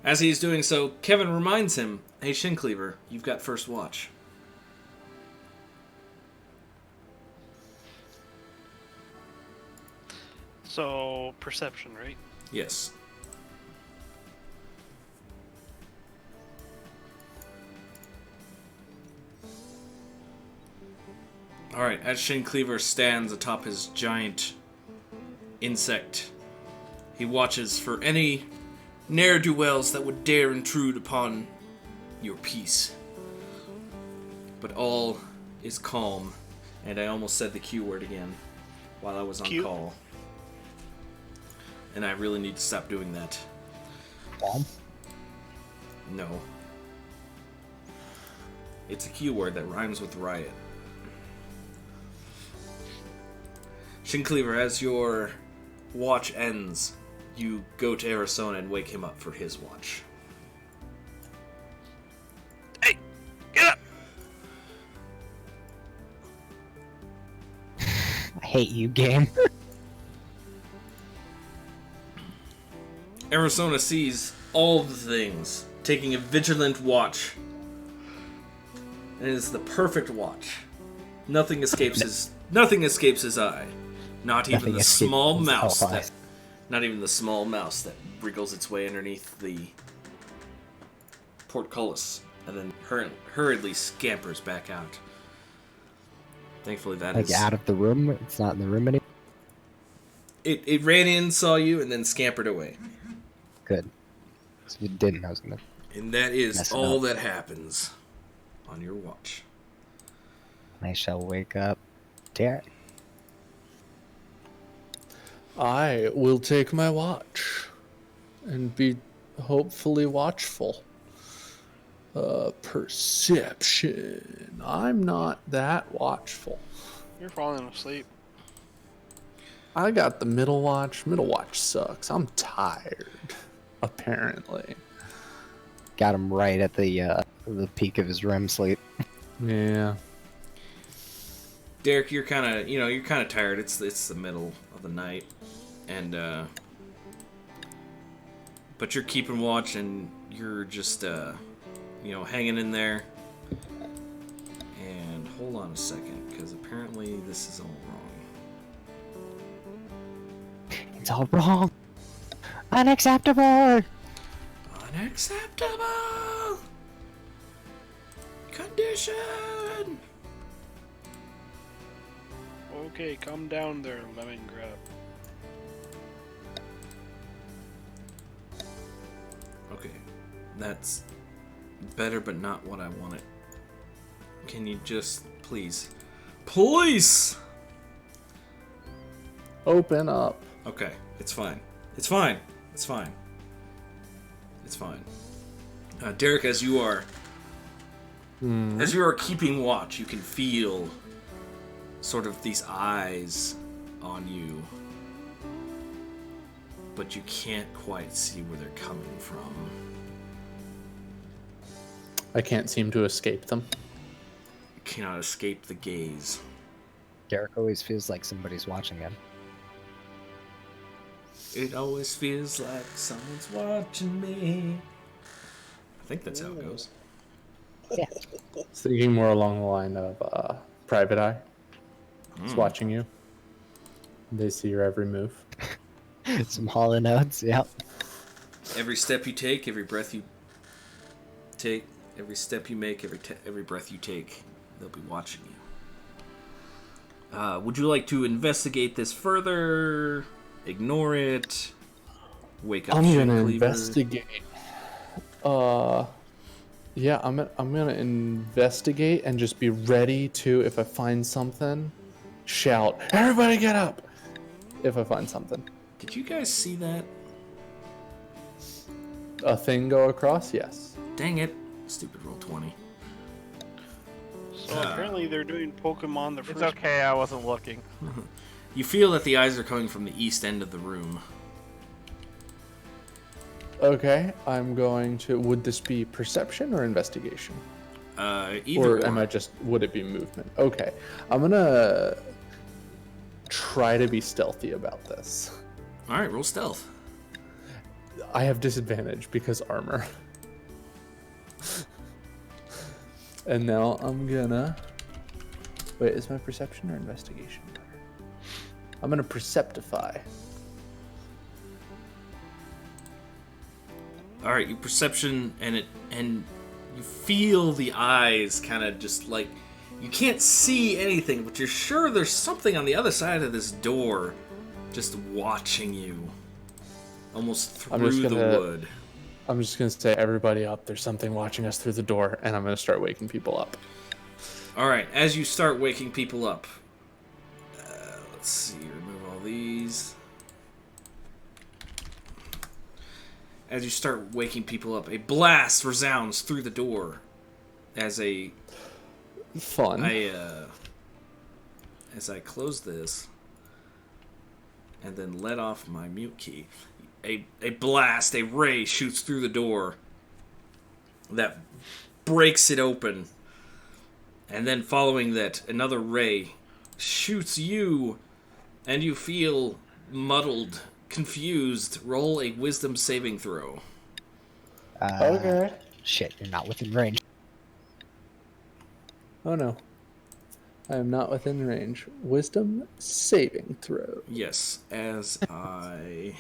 As he's doing so, Kevin reminds him, "Hey, Shin Cleaver, you've got first watch." So, perception, right? Yes. Alright, as Shin Cleaver stands atop his giant insect. He watches for any ne'er-do-wells that would dare intrude upon your peace. But all is calm, and I almost said the Q word again while I was on Q? call. And I really need to stop doing that. Bomb? No. It's a Q word that rhymes with riot. Shincleaver, as your watch ends, you go to Arizona and wake him up for his watch. Hey, get up! I hate you, game. Arizona sees all the things, taking a vigilant watch. And it is the perfect watch. Nothing escapes his eye. Not even Nothing the escapes small his mouse eye. that not even the small mouse that wriggles its way underneath the portcullis and then hurriedly scampers back out. Thankfully that Like is out of the room. It's not in the room anymore. it ran in, saw you, and then scampered away. Good. So if it didn't, I was gonna. And that is Mess it all up. that happens on your watch. I shall wake up Derek. I will take my watch and be hopefully watchful. Perception. I'm not that watchful. You're falling asleep. I got the middle watch. Middle watch sucks. I'm tired, apparently. Got him right at the peak of his REM sleep. Yeah. Derek, you're kind of tired. It's the middle of the night, and but you're keeping watch, and you're just hanging in there. And hold on a second, because apparently this is all wrong. It's all wrong. Unacceptable. Unacceptable condition. Okay, calm down there, lemon grab. Okay, that's better, but not what I wanted. Can you just please? Open up. Okay, it's fine. It's fine. It's fine. It's fine. Derek, as you are keeping watch, you can feel sort of these eyes on you, but you can't quite see where they're coming from. I can't seem to escape them. You cannot escape the gaze. Derek always feels like somebody's watching him. It always feels like someone's watching me. I think that's how it goes. Yeah. Thinking more along the line of Private Eye. It's watching you. They see your every move. Some Hall & Oates, yep. Every step you take, every breath you take, every step you make, every breath you take, they'll be watching you. Would you like to investigate this further? Ignore it? Wake up, I'm gonna Shincleaver? investigate. Yeah, I'm gonna investigate and just be ready to, if I find something, shout, "Everybody get up!" If I find something. Did you guys see that? A thing go across? Yes. Dang it. Stupid roll 20. So apparently they're doing Pokemon the It's first. okay, I wasn't looking. You feel that the eyes are coming from the east end of the room. Okay, I'm going to. Would this be perception or investigation? Either Or am I just. Would it be movement? Okay, I'm gonna try to be stealthy about this. Alright, roll stealth. I have disadvantage because armor. And now I'm gonna. Wait, is my perception or investigation better? I'm gonna perceptify. Alright, you perception and you feel the eyes kind of just like you can't see anything, but you're sure there's something on the other side of this door just watching you, almost I'm just through the gonna- wood. I'm just gonna say, everybody up. There's something watching us through the door, and I'm gonna start waking people up. All right, as you start waking people up, let's see, remove all these. As you start waking people up, a blast resounds through the door as Fun. as I close this and then let off my mute key. A blast, a ray shoots through the door that breaks it open. And then following that, another ray shoots you, and you feel muddled, confused. Roll a wisdom saving throw. Okay. Shit, you're not within range. Oh no. I am not within range. Wisdom saving throw. Yes, as I...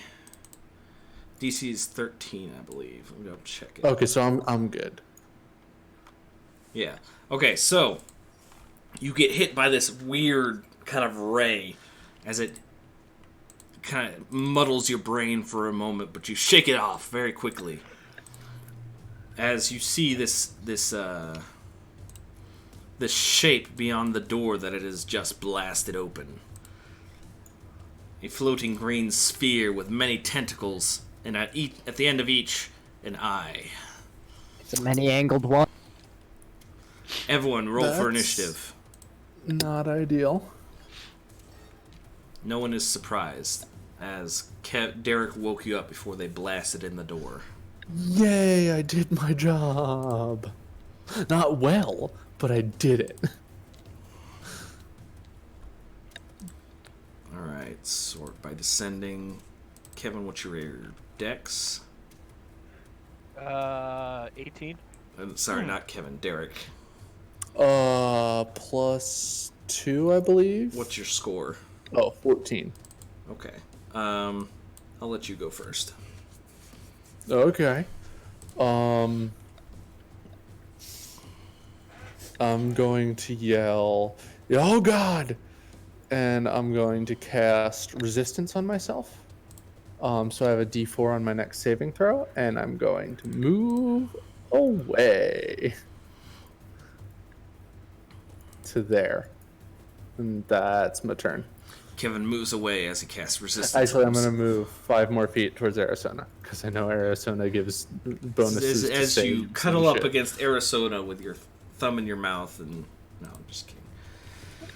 DC is 13, I believe. Let me double check it. Okay, so I'm good. Yeah. Okay, so you get hit by this weird kind of ray as it kind of muddles your brain for a moment, but you shake it off very quickly as you see this shape beyond the door that it has just blasted open. A floating green sphere with many tentacles, and at the end of each, an eye. It's a many-angled one. Everyone, roll for That's- initiative. Not ideal. No one is surprised, as Derek woke you up before they blasted in the door. Yay, I did my job. Not well, but I did it. Alright, sort by descending. Kevin, what's your dex? 18. Sorry, not Kevin, Derek. +2, I believe. What's your score? Oh, 14. Okay. I'll let you go first. Okay. I'm going to yell, "Oh God!" and I'm going to cast resistance on myself. So I have a D4 on my next saving throw, and I'm going to move away to there. And that's my turn. Kevin moves away as he casts resistance. Actually, I'm on going to move 5 more feet towards Arizona, because I know Arizona gives bonuses to as you saves cuddle and up shit. against Arizona with your thumb in your mouth and... No, I'm just kidding.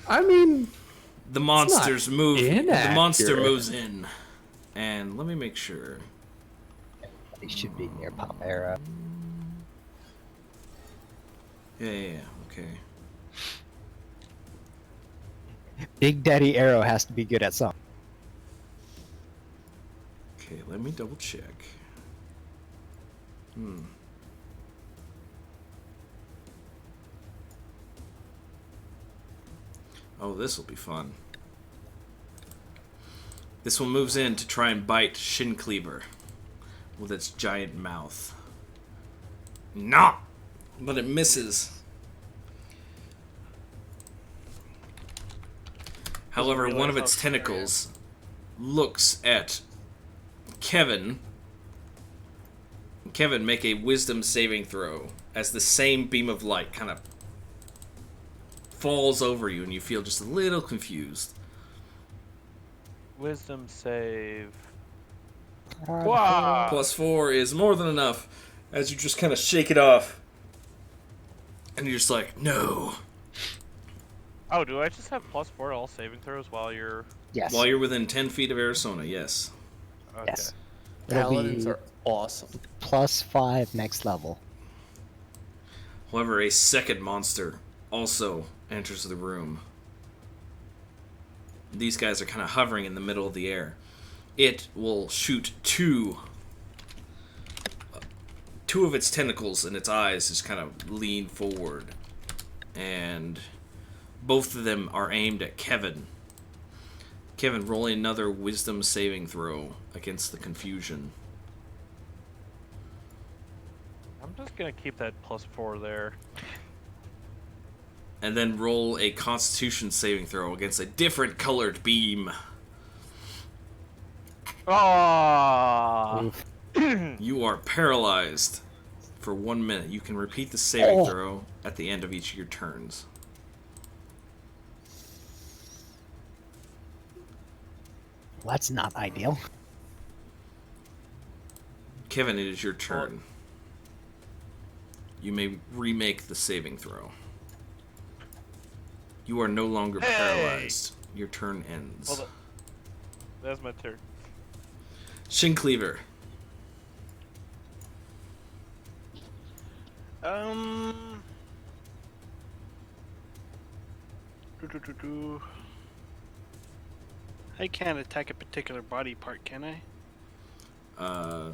I mean, The monsters move. The monster inaccurate. moves in. And let me make sure. They should be near Pop Arrow. Yeah, okay. Big Daddy Arrow has to be good at something. Okay, let me double check. Oh, this will be fun. This one moves in to try and bite Shin Cleaver with its giant mouth. No! But it misses. However, realize one of how its scary it tentacles looks at Kevin. Kevin, make a wisdom saving throw as the same beam of light kind of falls over you and you feel just a little confused. Wisdom save. Wow. +4 is more than enough as you just kind of shake it off. And you're just like, no. Oh, do I just have +4 to all saving throws while you're... Yes. While you're within 10 feet of Arizona, yes. Okay. Yes. It'll paladins be are awesome. +5 next level. However, a second monster also enters the room. These guys are kind of hovering in the middle of the air. It will shoot two of its tentacles and its eyes just kind of lean forward. And both of them are aimed at Kevin. Kevin, roll another wisdom saving throw against the confusion. I'm just gonna keep that +4 there. And then roll a constitution saving throw against a different colored beam. Oh. Oof. You are paralyzed for 1 minute. You can repeat the saving Oh. throw at the end of each of your turns. Well, that's not ideal. Kevin, it is your turn. You may remake the saving throw. You are no longer Hey! paralyzed. Your turn ends. Hold up. That's my turn. Shin Cleaver. Do. I can't attack a particular body part, can I?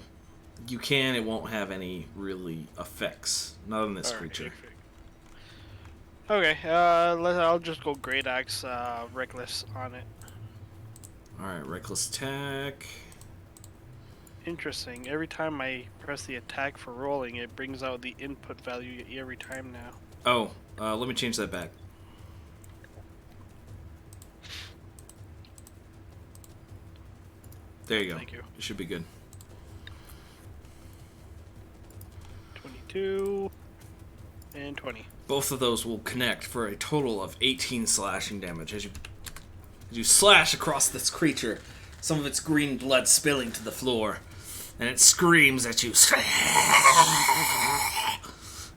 You can. It won't have any really effects. Not on this Alright, creature. Okay, I'll just go Great Axe, Reckless on it. Alright, reckless attack. Interesting. Every time I press the attack for rolling, it brings out the input value every time now. Oh, let me change that back. There you go. Thank you. It should be good. 22 and 20. Both of those will connect for a total of 18 slashing damage as you slash across this creature, some of its green blood spilling to the floor, and it screams at you.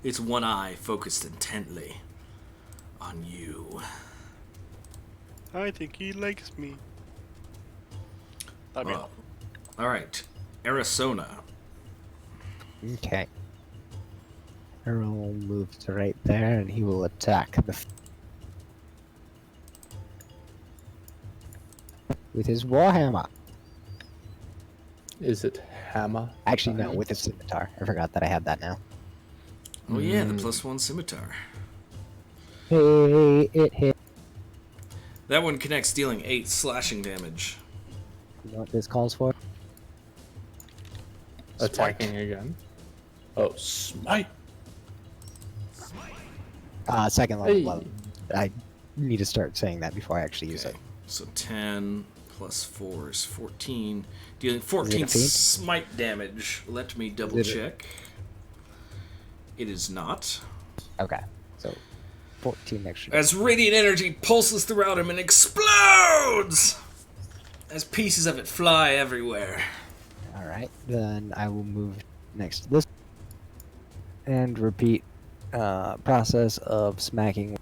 Its one eye focused intently on you. I think he likes me. I mean, Well, all right, Arizona. Okay. Earl will move to right there, and he will attack with his warhammer. Is it hammer? Actually, no, with his scimitar. I forgot that I had that now. Oh yeah, the +1 scimitar. Hey, it hit. That one connects, dealing 8 slashing damage. You know what this calls for? Attacking again. Oh, smite. Second level. Hey. Well, I need to start saying that before I actually use Okay, it. so 10 plus 4 is 14. Dealing 14 a feat? smite damage. Let me double Is it- check. It is not. Okay, so 14 extra. As radiant energy pulses throughout him and explodes! As pieces of it fly everywhere. Alright, then I will move next to this and repeat process of smacking.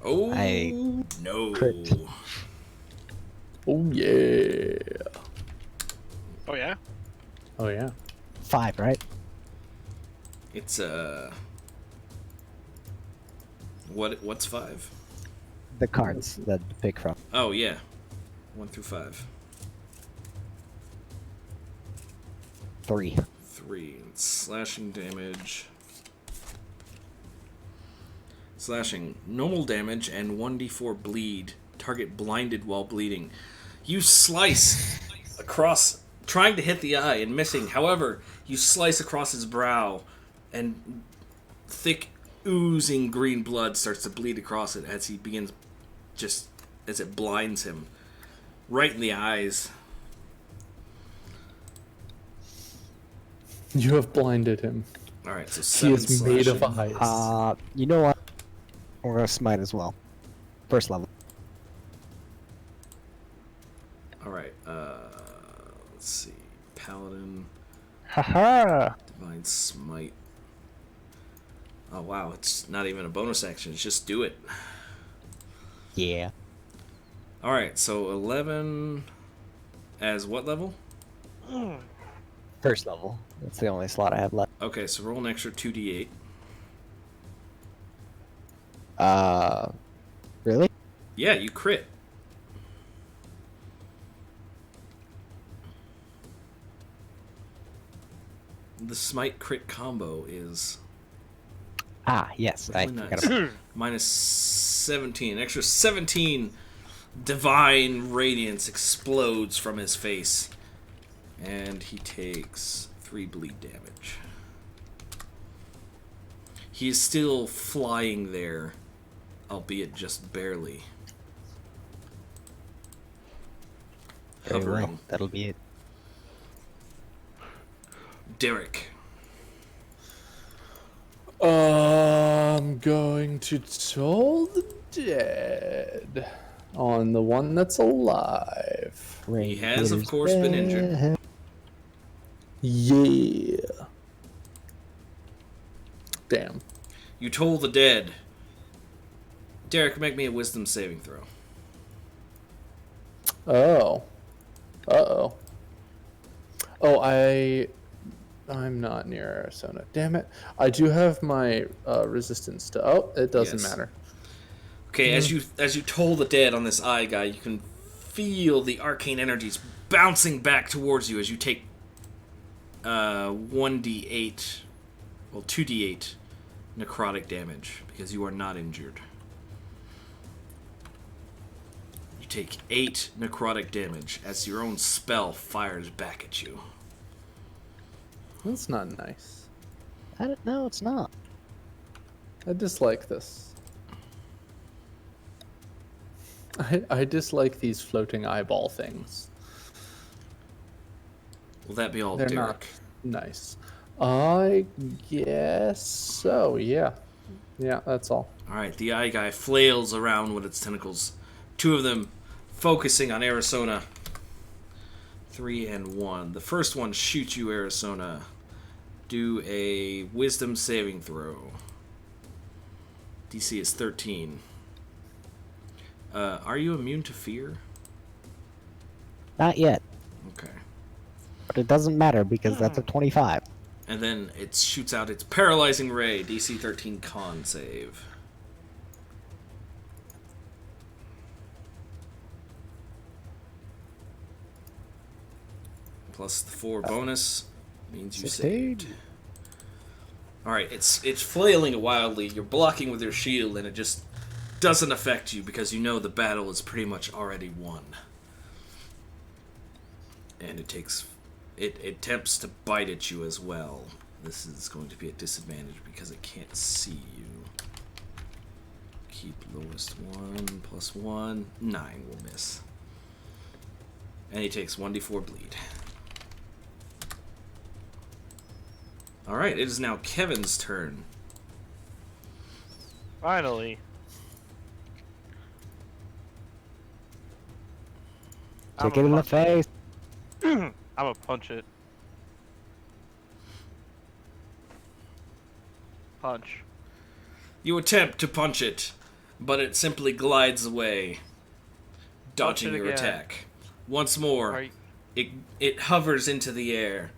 Oh, I no. crit. Oh yeah. oh yeah? Oh yeah. 5, right? It's, What's 5? The cards that to pick from. Oh, yeah. 1 through 5. 3. 3. Slashing damage. Slashing. Normal damage and 1d4 bleed. Target blinded while bleeding. You slice across, trying to hit the eye and missing. However, you slice across his brow, and thick, oozing green blood starts to bleed across it as he begins, as it blinds him. Right in the eyes. You have blinded him. Alright, so He 7 is made of slashing. ice. You know what? We're gonna smite as well. First level. Alright, let's see. Paladin, Haha! Divine Smite. Oh wow, it's not even a bonus action, it's just do it. Yeah. Alright, so 11 as what level? First level. That's the only slot I have left. Okay, so roll an extra 2d8. Really? Yeah, you crit. The Smite crit combo is Ah, yes. I really forgot nice. about Minus 17. An extra 17 divine radiance explodes from his face. And he takes 3 bleed damage. He is still flying there, albeit just barely. Very well. hovering. That'll be it. Derek. I'm going to toll the dead on the one that's alive. He has, of course, been injured. Yeah. Damn. You toll the dead. Derek, make me a wisdom saving throw. Oh. Uh-oh. Oh, I'm not near Arizona. Damn it. I do have my resistance to... Oh, it doesn't Yes. matter. Okay, as you toll the dead on this eye guy, you can feel the arcane energies bouncing back towards you as you take 1d8, well, 2d8 necrotic damage, because you are not injured. You take 8 necrotic damage as your own spell fires back at you. That's not nice. No, it's not. I dislike this. I dislike these floating eyeball things. Will that be all, They're Derek? not nice. I guess so, yeah. Yeah, that's all. Alright, the eye guy flails around with its tentacles. 2 of them focusing on Arizona. 3 and 1. The first one shoots you, Arizona. Do a wisdom saving throw. DC is 13. Are you immune to fear? Not yet. Okay. But it doesn't matter because that's a 25. And then it shoots out its paralyzing ray. DC 13 con save. Plus the 4 bonus means you 16. saved. Alright, it's flailing wildly. You're blocking with your shield, and it just doesn't affect you because you know the battle is pretty much already won. And it attempts to bite at you as well. This is going to be a disadvantage because it can't see you. Keep lowest 1 plus 1. 9 will miss. And he takes 1d4 bleed. Alright, it is now Kevin's turn. Finally. Take it in the face. I'm gonna punch it. Punch. You attempt to punch it, but it simply glides away, dodging Punch it your again. attack. Once more, Are you- it hovers into the air,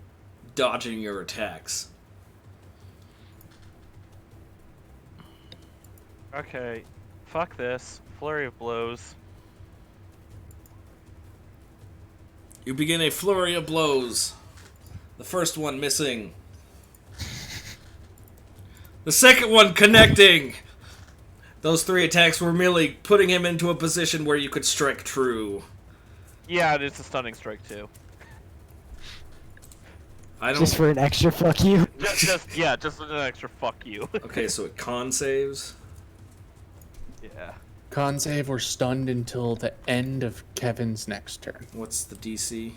dodging your attacks. Okay. Fuck this. Flurry of blows. You begin a flurry of blows. The first one missing. The second one connecting. Those 3 attacks were merely putting him into a position where you could strike true. Yeah, it's a stunning strike too. I don't. Just for an extra fuck you. just an extra fuck you. Okay, so it con saves. Yeah. Con save or stunned until the end of Kevin's next turn. What's the DC?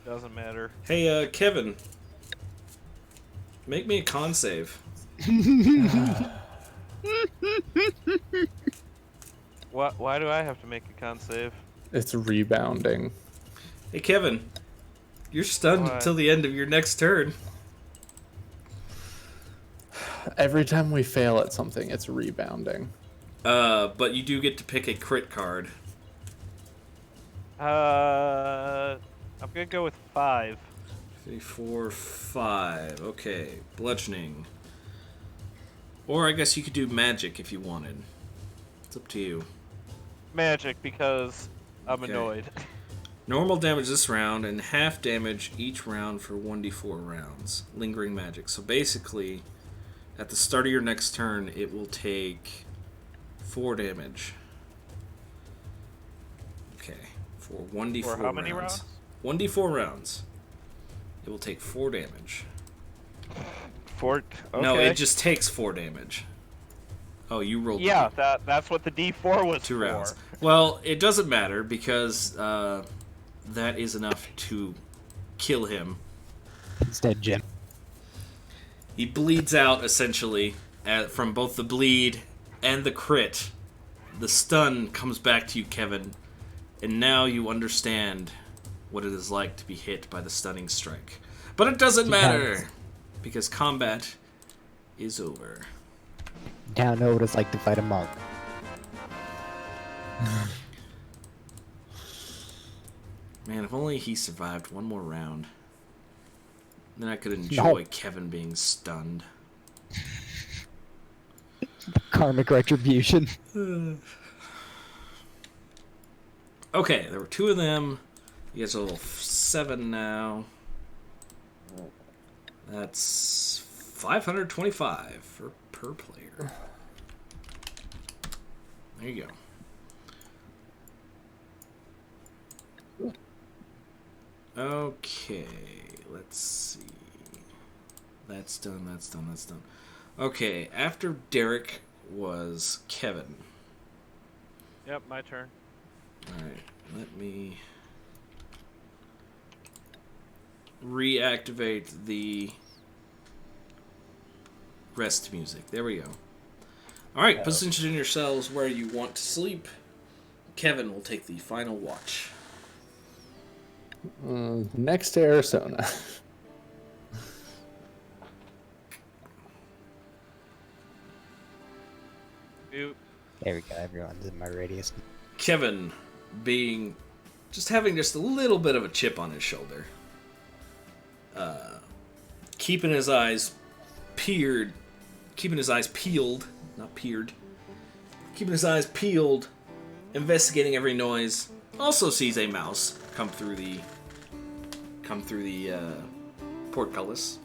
Doesn't matter. Hey, Kevin. Make me a con save. Why do I have to make a con save? It's rebounding. Hey, Kevin. You're stunned What? until the end of your next turn. Every time we fail at something, it's rebounding. But you do get to pick a crit card. I'm gonna go with 5. 3, 4, 5. Okay. Bludgeoning. Or I guess you could do magic if you wanted. It's up to you. Magic because I'm Okay. annoyed. Normal damage this round, and half damage each round for 1d4 rounds. Lingering magic. So basically, at the start of your next turn, it will take 4 damage. Okay. For 1d4 For how many rounds? 1d4 rounds. It will take 4 damage. Fort. Okay. No, it just takes 4 damage. Oh, you rolled Yeah, that's what the D4 was 2 for. rounds. Well, it doesn't matter because that is enough to kill him. Instead, Jim. He bleeds out, essentially, from both the bleed and the crit. The stun comes back to you, Kevin, and now you understand what it is like to be hit by the stunning strike. But it doesn't matter, because combat is over. Now I know what it's like to fight a monk. Man, if only he survived one more round. Then I could enjoy No. Kevin being stunned. Karmic retribution. Okay, there were 2 of them. You guys are level 7 now. That's 525 per player. There you go. Okay, let's see. That's done, that's done, that's done. Okay, after Derek was Kevin. Yep, my turn. Alright, let me reactivate the rest music. There we go. Alright, position yourselves where you want to sleep. Kevin will take the final watch. Next to Arizona. Oop. There we go. Everyone's in my radius. Kevin having just a little bit of a chip on his shoulder. Keeping his eyes peeled, investigating every noise. Also sees a mouse come through the portcullis,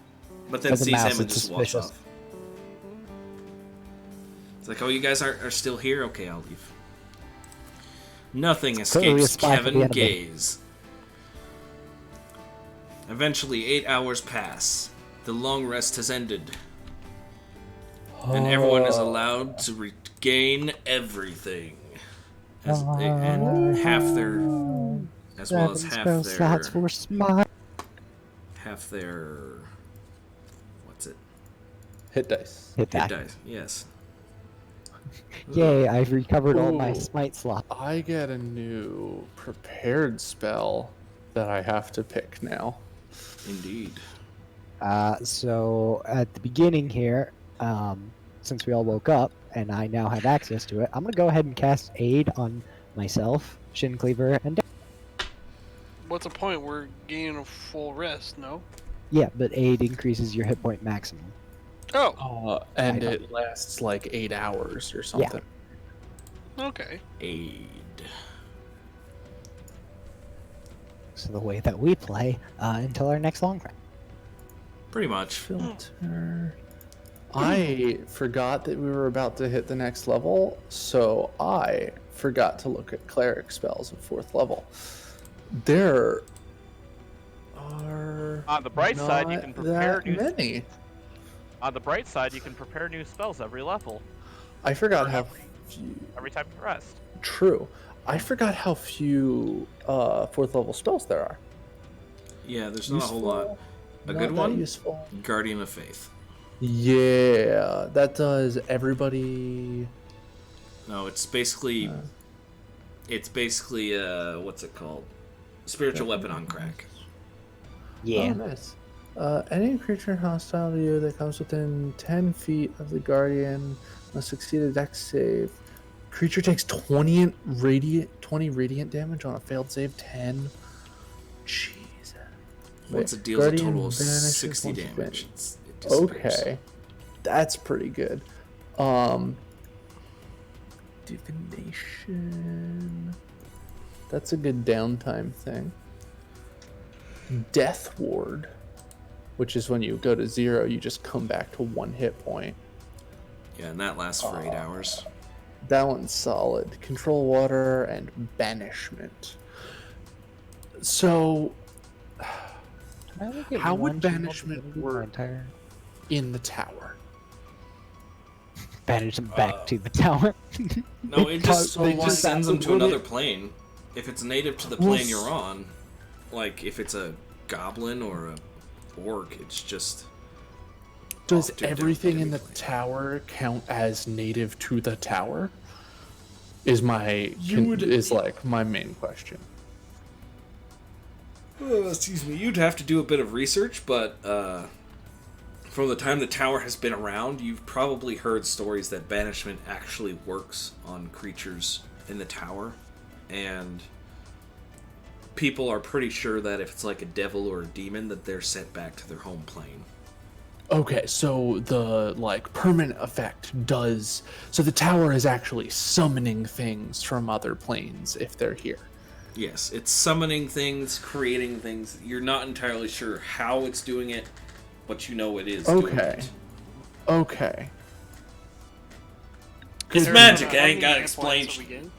but then As a sees mouse, him and it's just walks suspicious. off. It's like, oh, you guys are still here? Okay, I'll leave. Nothing clearly a escapes spy for the Kevin enemy. gaze. Eventually, 8 hours pass. The long rest has ended. And everyone is allowed to regain everything. And half their... As well as half slots their... for smile. Half their... What's it? Hit dice. Hit Hit that. dice. Yes. Yay, I've recovered all my Ooh. smite slots. I get a new prepared spell that I have to pick now. Indeed. So at the beginning here, since we all woke up and I now have access to it, I'm gonna go ahead and cast Aid on myself, Shin Cleaver, and What's the point? We're gaining a full rest, no? yeah, but Aid increases your hit point maximum. Oh, And I know. it lasts like 8 hours or something. okay. Aid. So the way that we play until our next long rest. Pretty much. Filter. I forgot that we were about to hit the next level, so I forgot to look at cleric spells at 4th level. There are On the bright side, you not can prepare that new. many. On the bright side, you can prepare new spells every level, I forgot how few. every time you rest. True. I forgot how few 4th level spells there are. Yeah, there's not a whole lot. A good Not that one? Useful. Guardian of Faith. Yeah, that does everybody. No, it's basically... what's it called? Spiritual weapon on crack. Yeah. Oh, nice. Any creature hostile to you that comes within 10 feet of the Guardian must succeed a dex save. Creature takes 20 radiant damage on a failed save. 10. Jesus. Once Wait, it deals a Guardian total of vanishes 60 once damage, finished. it disappears. Okay. That's pretty good. Divination. That's a good downtime thing. Death Ward, which is when you go to 0, you just come back to 1 hit point. Yeah, and that lasts for 8 hours. That one's solid. Control Water and Banishment. So, Can I look at How would one shield banishment ability for work? Entire... in the tower. banish them back to the tower. No, it just sends them to would another it- plane. If it's native to the Well, plane you're on, like if it's a goblin or a orc, it's just. Does off to a different everything in enemy the plane. tower count as native to the tower? Is my would- is like my main question. Excuse me. You'd have to do a bit of research, but from the time the tower has been around, you've probably heard stories that banishment actually works on creatures in the tower, and people are pretty sure that if it's like a devil or a demon, that they're sent back to their home plane. Okay, so the like permanent effect does so the tower is actually summoning things from other planes if they're here. Yes, it's summoning things, creating things. You're not entirely sure how it's doing it, but you know it is doing Okay. it. Okay. It's There's, magic, how I ain't many got hit explained. points are we getting?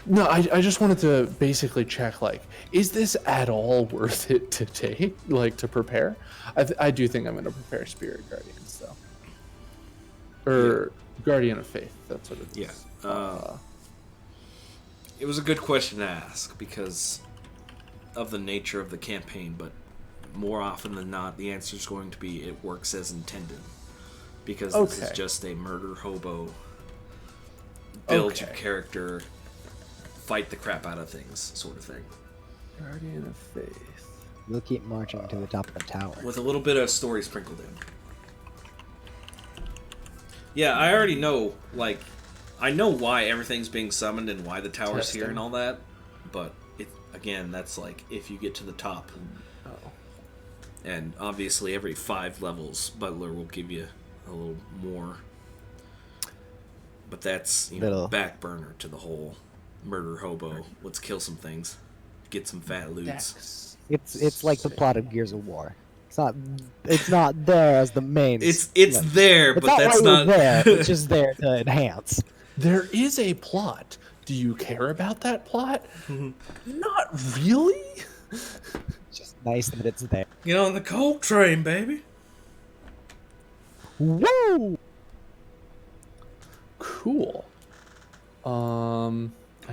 No, I just wanted to basically check, like, is this at all worth it to take, like, to prepare? I do think I'm going to prepare Spirit Guardians, though. Or Guardian of Faith, that's what it is. Yeah. It was a good question to ask because of the nature of the campaign, but more often than not, the answer is going to be it works as intended. Because this is Okay. just a murder hobo, build your Okay. character, fight the crap out of things sort of thing. Guardian of Faith. We'll keep marching to the top of the tower. With a little bit of story sprinkled in. Yeah, I already know, like, I know why everything's being summoned and why the tower's here and Testing. all that, but it again, that's like if you get to the top. Oh. And obviously every 5 levels, Butler will give you a little more. But that's, you know, Little. back burner to the whole murder hobo. Let's kill some things. Get some fat loots. Dex. It's like the plot of Gears of War. It's not there as the main. It's no. there, It's but not that's why not you're there. It's just there to enhance. There is a plot. Do you care about that plot? Not really. It's just nice that it's there. Get on the coal train, baby. Woo! Cool. I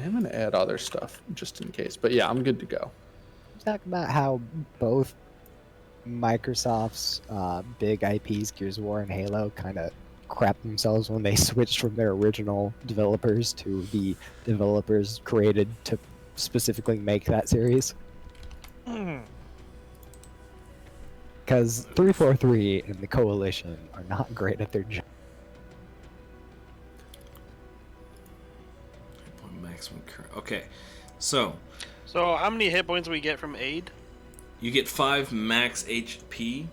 am gonna add other stuff just in case, but yeah, I'm good to go. Talk about how both Microsoft's big IPs, Gears of War and Halo, kind of crap themselves when they switched from their original developers to the developers created to specifically make that series. Because 343 and the Coalition are not great at their job. Maximum current. Okay, so So how many hit points do we get from aid? you get 5 max HP.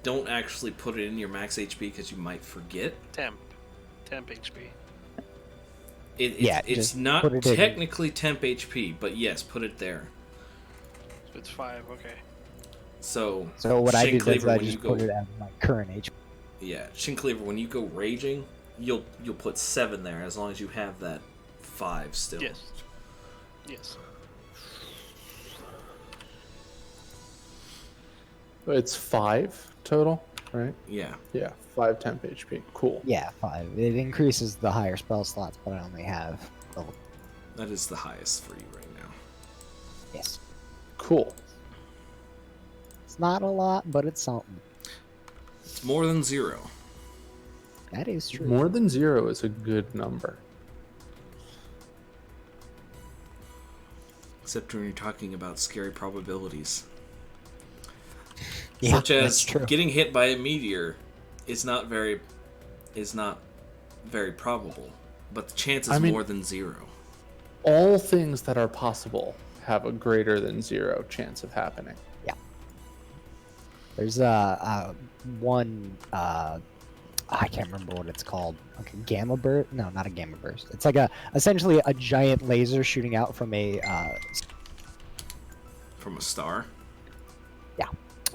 Don't actually put it in your max HP because you might forget. Temp HP. Yeah, It's just not put it in. technically temp HP, but yes, put it there. So it's 5. Okay. So So what I Shin did is Cleaver, I when just you go, put it at my current HP. yeah, Shin Cleaver, when you go raging, you'll put 7 there as long as you have that 5 still. Yes. Yes. It's 5 total, right? Yeah. Yeah, 5 temp HP. Cool. Yeah, 5. It increases the higher spell slots, but I only have level. That is the highest for you right now. Yes. Cool. It's not a lot, but it's something. It's more than 0. That is true. More than 0 is a good number. Except when you're talking about scary probabilities. Yeah, Such that's as true. getting hit by a meteor is not very probable, but the chance is I mean- more than 0. All things that are possible have a greater than 0 chance of happening. There's one I can't remember what it's called. Like a gamma burst? No, not a gamma burst. It's like essentially a giant laser shooting out from a From a star.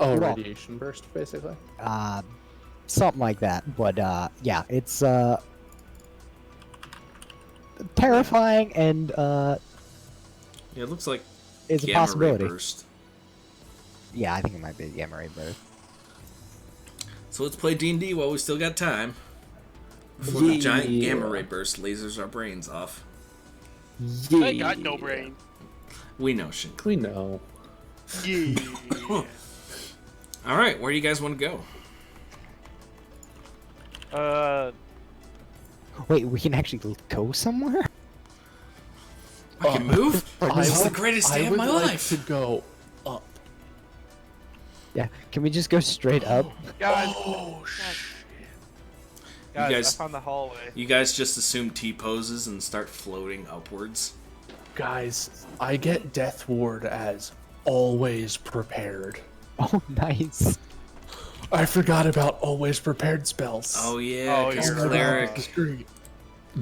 Oh, Well- radiation burst, basically. something like that. But yeah, it's terrifying and Yeah, it looks like is a gamma ray possibility. burst. Yeah, I think it might be a gamma ray burst. So let's play D&D while we still got time. Before the giant gamma ray burst lasers our brains off. I got no brain. We know, Shinko. We know. Yeah. All right, where do you guys want to go? Wait, we can actually go somewhere? I can move. This is the greatest day of my life. To go up. Yeah, can we just go straight up? Guys, Oh shit! guys, guys- I found the hallway. You guys just assume T poses and start floating upwards. Guys, I get Death Ward as always prepared. Oh, nice. I forgot about always prepared spells. Oh yeah, Oh, because you're cleric. That's great.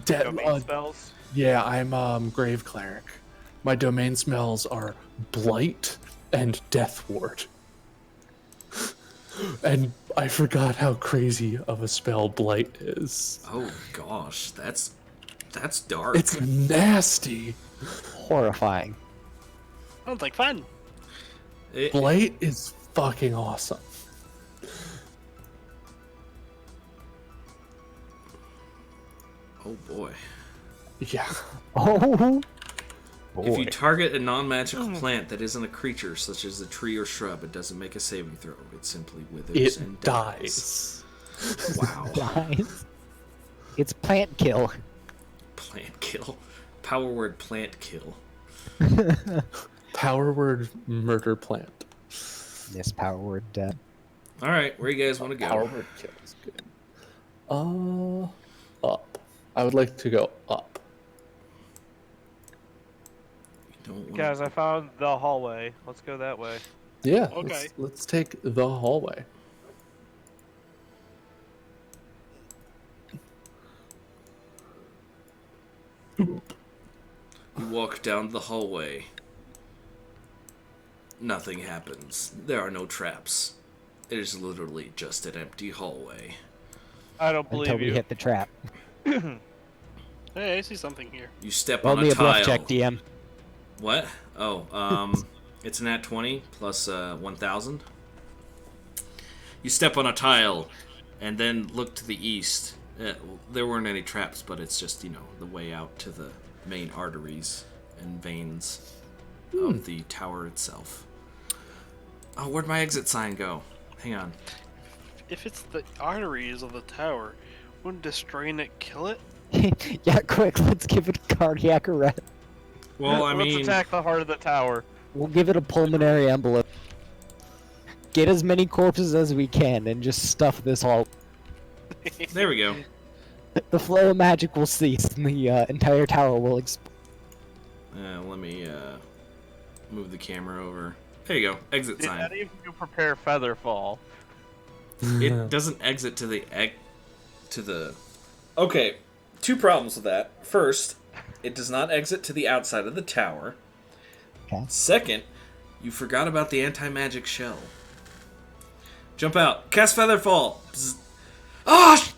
Domain spells. Yeah, I'm Grave Cleric. My domain spells are Blight and Death Ward. And I forgot how crazy of a spell Blight is. Oh gosh, that's dark. It's nasty. Horrifying. Sounds like fun. It- Blight is fucking awesome. oh boy. Yeah. Oh, If you boy. target a non-magical plant that isn't a creature, such as a tree or shrub, it doesn't make a saving throw. It simply withers It and dies. Wow. Dies. It's plant kill. Plant kill. Power word plant kill. Power word murder plant. This power word dead. All right, where you guys want to go? Power word kill is good. Up. I would like to go up. You don't want Guys, I found the hallway. Let's go that way. Yeah. Okay. Let's take the hallway. You walk down the hallway. Nothing happens. There are no traps. It is literally just an empty hallway. I don't believe Until we you. hit the trap. Hey, I see something here. You step Roll on me a a bluff tile. check, DM. What? Oh, it's an at 20 plus 1,000. You step on a tile and then look to the east. There weren't any traps, but it's just, the way out to the main arteries and veins of the tower itself. Oh, where'd my exit sign go? Hang on. If it's the arteries of the tower, wouldn't destroying it kill it? Yeah, quick, let's give it a cardiac arrest. Well, I Let's mean, attack the heart of the tower. We'll give it a pulmonary embolism. Get as many corpses as we can and just stuff this all. there we go. The flow of magic will cease and the entire tower will explode. Let me move the camera over. There you go. Exit Did sign. any of you prepare Featherfall? It doesn't exit to the Okay, two problems with that. First, it does not exit to the outside of the tower. Okay. Second, you forgot about the anti-magic shell. Jump out. Cast Featherfall. Bzz. Oh!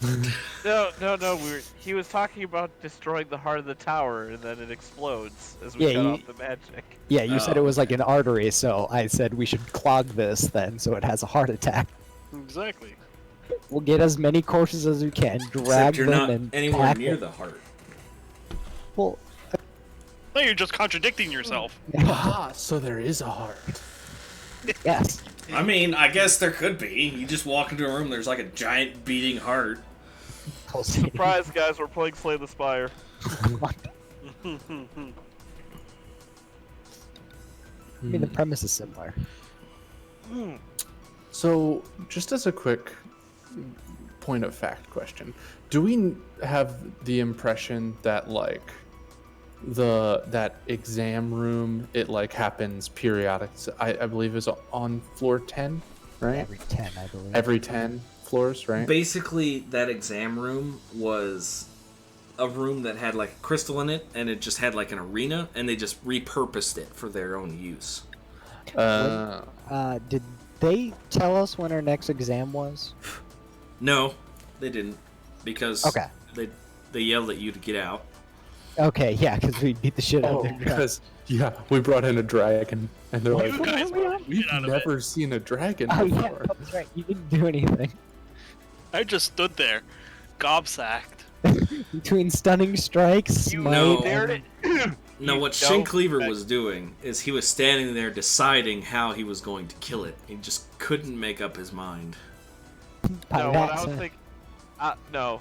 No. He was talking about destroying the heart of the tower, and then it explodes as we Yeah, shut you- off the magic. Yeah, you said Oh. it was like an artery, so I said we should clog this then so it has a heart attack. Exactly. We'll get as many corpses as we can, drag Except you're them, not and anywhere pack near it. the heart. Well, No, you're just contradicting yourself. Ah, so there is a heart. yes. I mean, I guess there could be. You just walk into a room, there's like a giant beating heart. Surprise, guys! We're playing Slay the Spire. I mean, the premise is similar. So, just as a quick point of fact question, do we have the impression that that exam room happens periodic? I believe is on floor 10, right? Every 10, I believe. Every 10 floors, right? Basically, that exam room was a room that had like a crystal in it, and it just had like an arena, and they just repurposed it for their own use. Did they tell us when our next exam was? No, they didn't, because Okay. they yelled at you to get out. Okay, yeah, because we beat the shit out Oh, of their because we brought in a dragon, and they're You like, guys will we've get out of it. never seen a dragon Oh, yeah, before. that's right. You didn't do anything. I just stood there, gobsacked, Between stunning strikes, You smite, No. dared and it. No, You what Shin don't Cleaver expect- was doing is he was standing there deciding how he was going to kill it. He just couldn't make up his mind. No, what I was Pyraxa. thinking. No.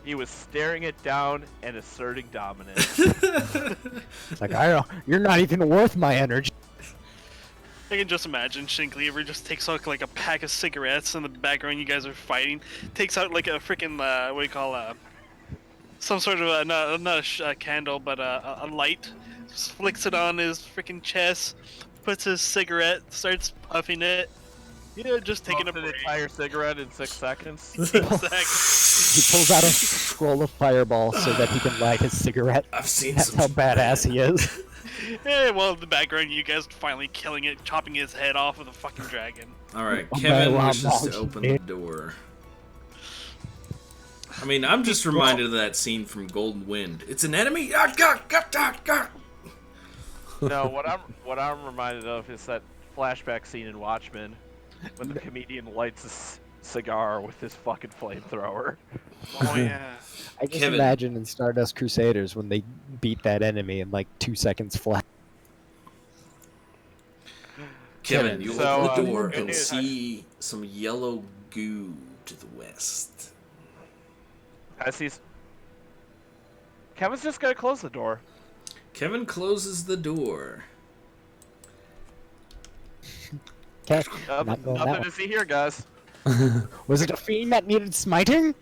He was staring it down and asserting dominance. It's like, you're not even worth my energy. I can just imagine Shin Cleaver just takes out like a pack of cigarettes in the background. You guys are fighting. Takes out like a freaking what do you call some sort of not a candle, but a light. Just flicks it on his freaking chest. Puts his cigarette. Starts puffing it. Just taking a Smoked an break. entire cigarette in 6 seconds. Exactly. He pulls out a scroll of fireball so that he can light his cigarette. I've seen That's some how badass he is. Yeah, well, in the background, you guys finally killing it, chopping his head off with a fucking dragon. All right, Oh, Kevin my wishes wow, to open the door. I mean, I'm just reminded of that scene from Golden Wind. It's an enemy. No, what I'm reminded of is that flashback scene in Watchmen when the comedian lights a cigar with his fucking flamethrower. Oh yeah. I just Kevin. imagine in Stardust Crusaders when they beat that enemy in like 2 seconds flat. Kevin, you So, open the door good and news. see some yellow goo to the west. I see. Kevin's just gonna close the door. Kevin closes the door. Okay, Nothing, not going that nothing way. to see here, guys. Was it a fiend that needed smiting?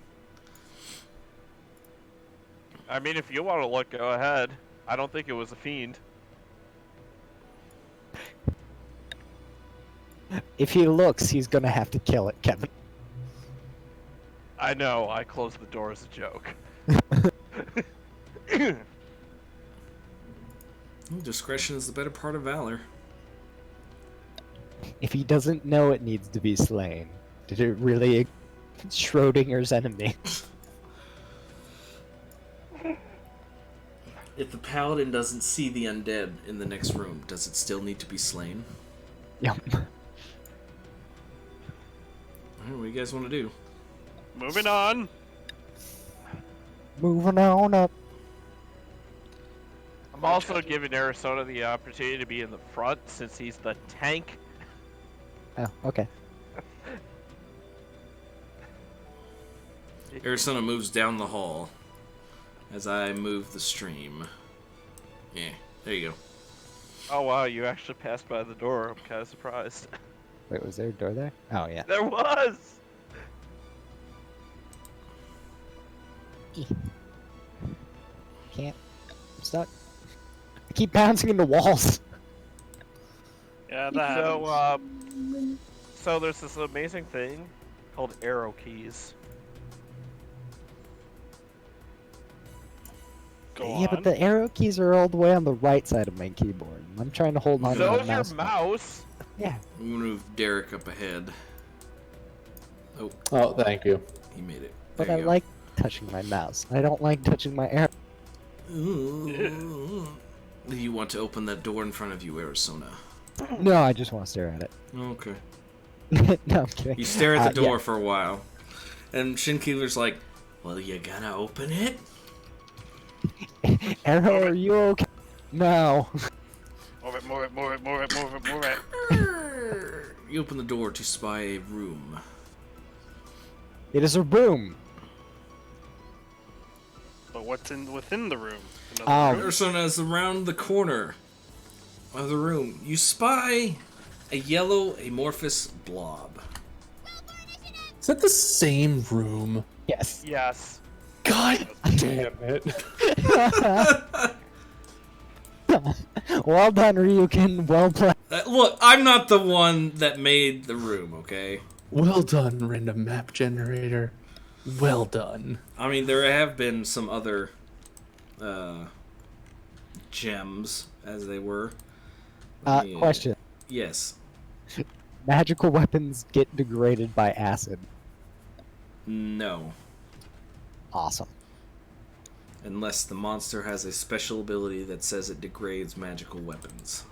I mean, if you want to look, go ahead. I don't think it was a fiend. If he looks, he's gonna have to kill it, Kevin. I know. I closed the door as a joke. Discretion is the better part of valor. If he doesn't know it needs to be slain, did it really Schrodinger's enemy? If the paladin doesn't see the undead in the next room, does it still need to be slain? Yep. Alright, what do you guys want to do? Moving on. Moving on up. I'm also giving Arizona the opportunity to be in the front since he's the tank. Oh, okay. Arizona moves down the hall as I move the stream. Yeah, there you go. Oh wow, you actually passed by the door. I'm kind of surprised. Wait, was there a door there? Oh, yeah. There was. Can't. I'm stuck. I keep bouncing into walls. Yeah, that happens. So there's this amazing thing called arrow keys. Go Yeah, on. but the arrow keys are all the way on the right side of my keyboard. I'm trying to hold on to So my is your mouse. mouse. Yeah. I'm gonna move Derek up ahead. Oh, Oh, thank you. he made it. But There I you go. like touching my mouse. I don't like touching my arrow. Ooh. You want to open that door in front of you, Arizona. No, I just want to stare at Okay. it. No, I'm kidding. You stare at the door Yeah. for a while. And Shinkeeler's like, well, you gonna open it? Arrow, are you okay? No. Move it, move it, move it, move it, move it, move it. You open the door to spy a room. It is a room. But what's within the room? Oh. Another room? Arizona is around the corner of the room. You spy a yellow amorphous blob. Is that the same room? Yes. Yes. God damn it. Well done, Ryukin. Well played. Look, I'm not the one that made the room, okay? Well done, random map generator. Well done. I mean, there have been some other gems, as they were. Yeah. Question. Yes. Magical weapons get degraded by acid. No. Awesome. Unless the monster has a special ability that says it degrades magical weapons.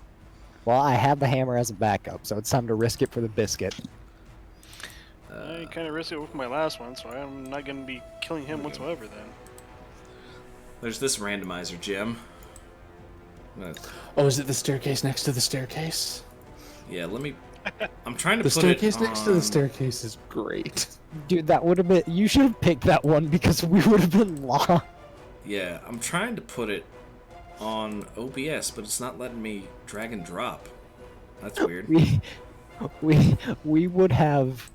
Well, I have the hammer as a backup, so it's time to risk it for the biscuit. I kind of risked it with my last one, so I'm not going to be killing him whatsoever then. There's this randomizer, Jim. Oh, is it the staircase next to the staircase? Yeah, let me. I'm trying to The put staircase it next to the on- staircase is great. Dude, that would have been. You should have picked that one because we would have been lost. Yeah, I'm trying to put it on OBS, but it's not letting me drag and drop. That's weird. We would have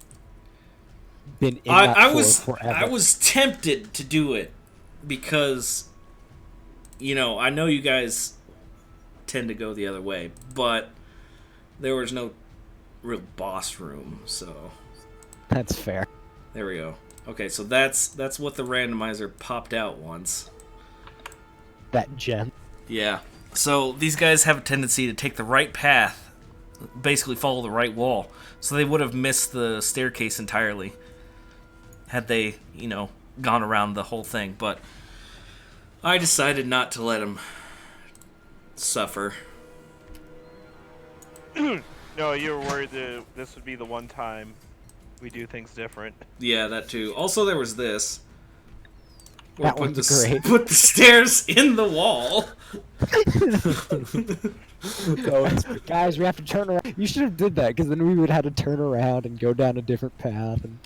been in that I floor was forever. I was tempted to do it because I know you guys tend to go the other way, but there was no real boss room, so That's fair. there we go. Okay, so that's what the randomizer popped out once. That gem. Yeah. So these guys have a tendency to take the right path, basically follow the right wall. So they would have missed the staircase entirely had they, gone around the whole thing. But I decided not to let them suffer. No, you were worried that this would be the one time we do things different. Yeah, that too. Also, there was this. That one's great. Put the stairs in the wall. Guys, we have to turn around. You should have did that, because then we would have to turn around and go down a different path. And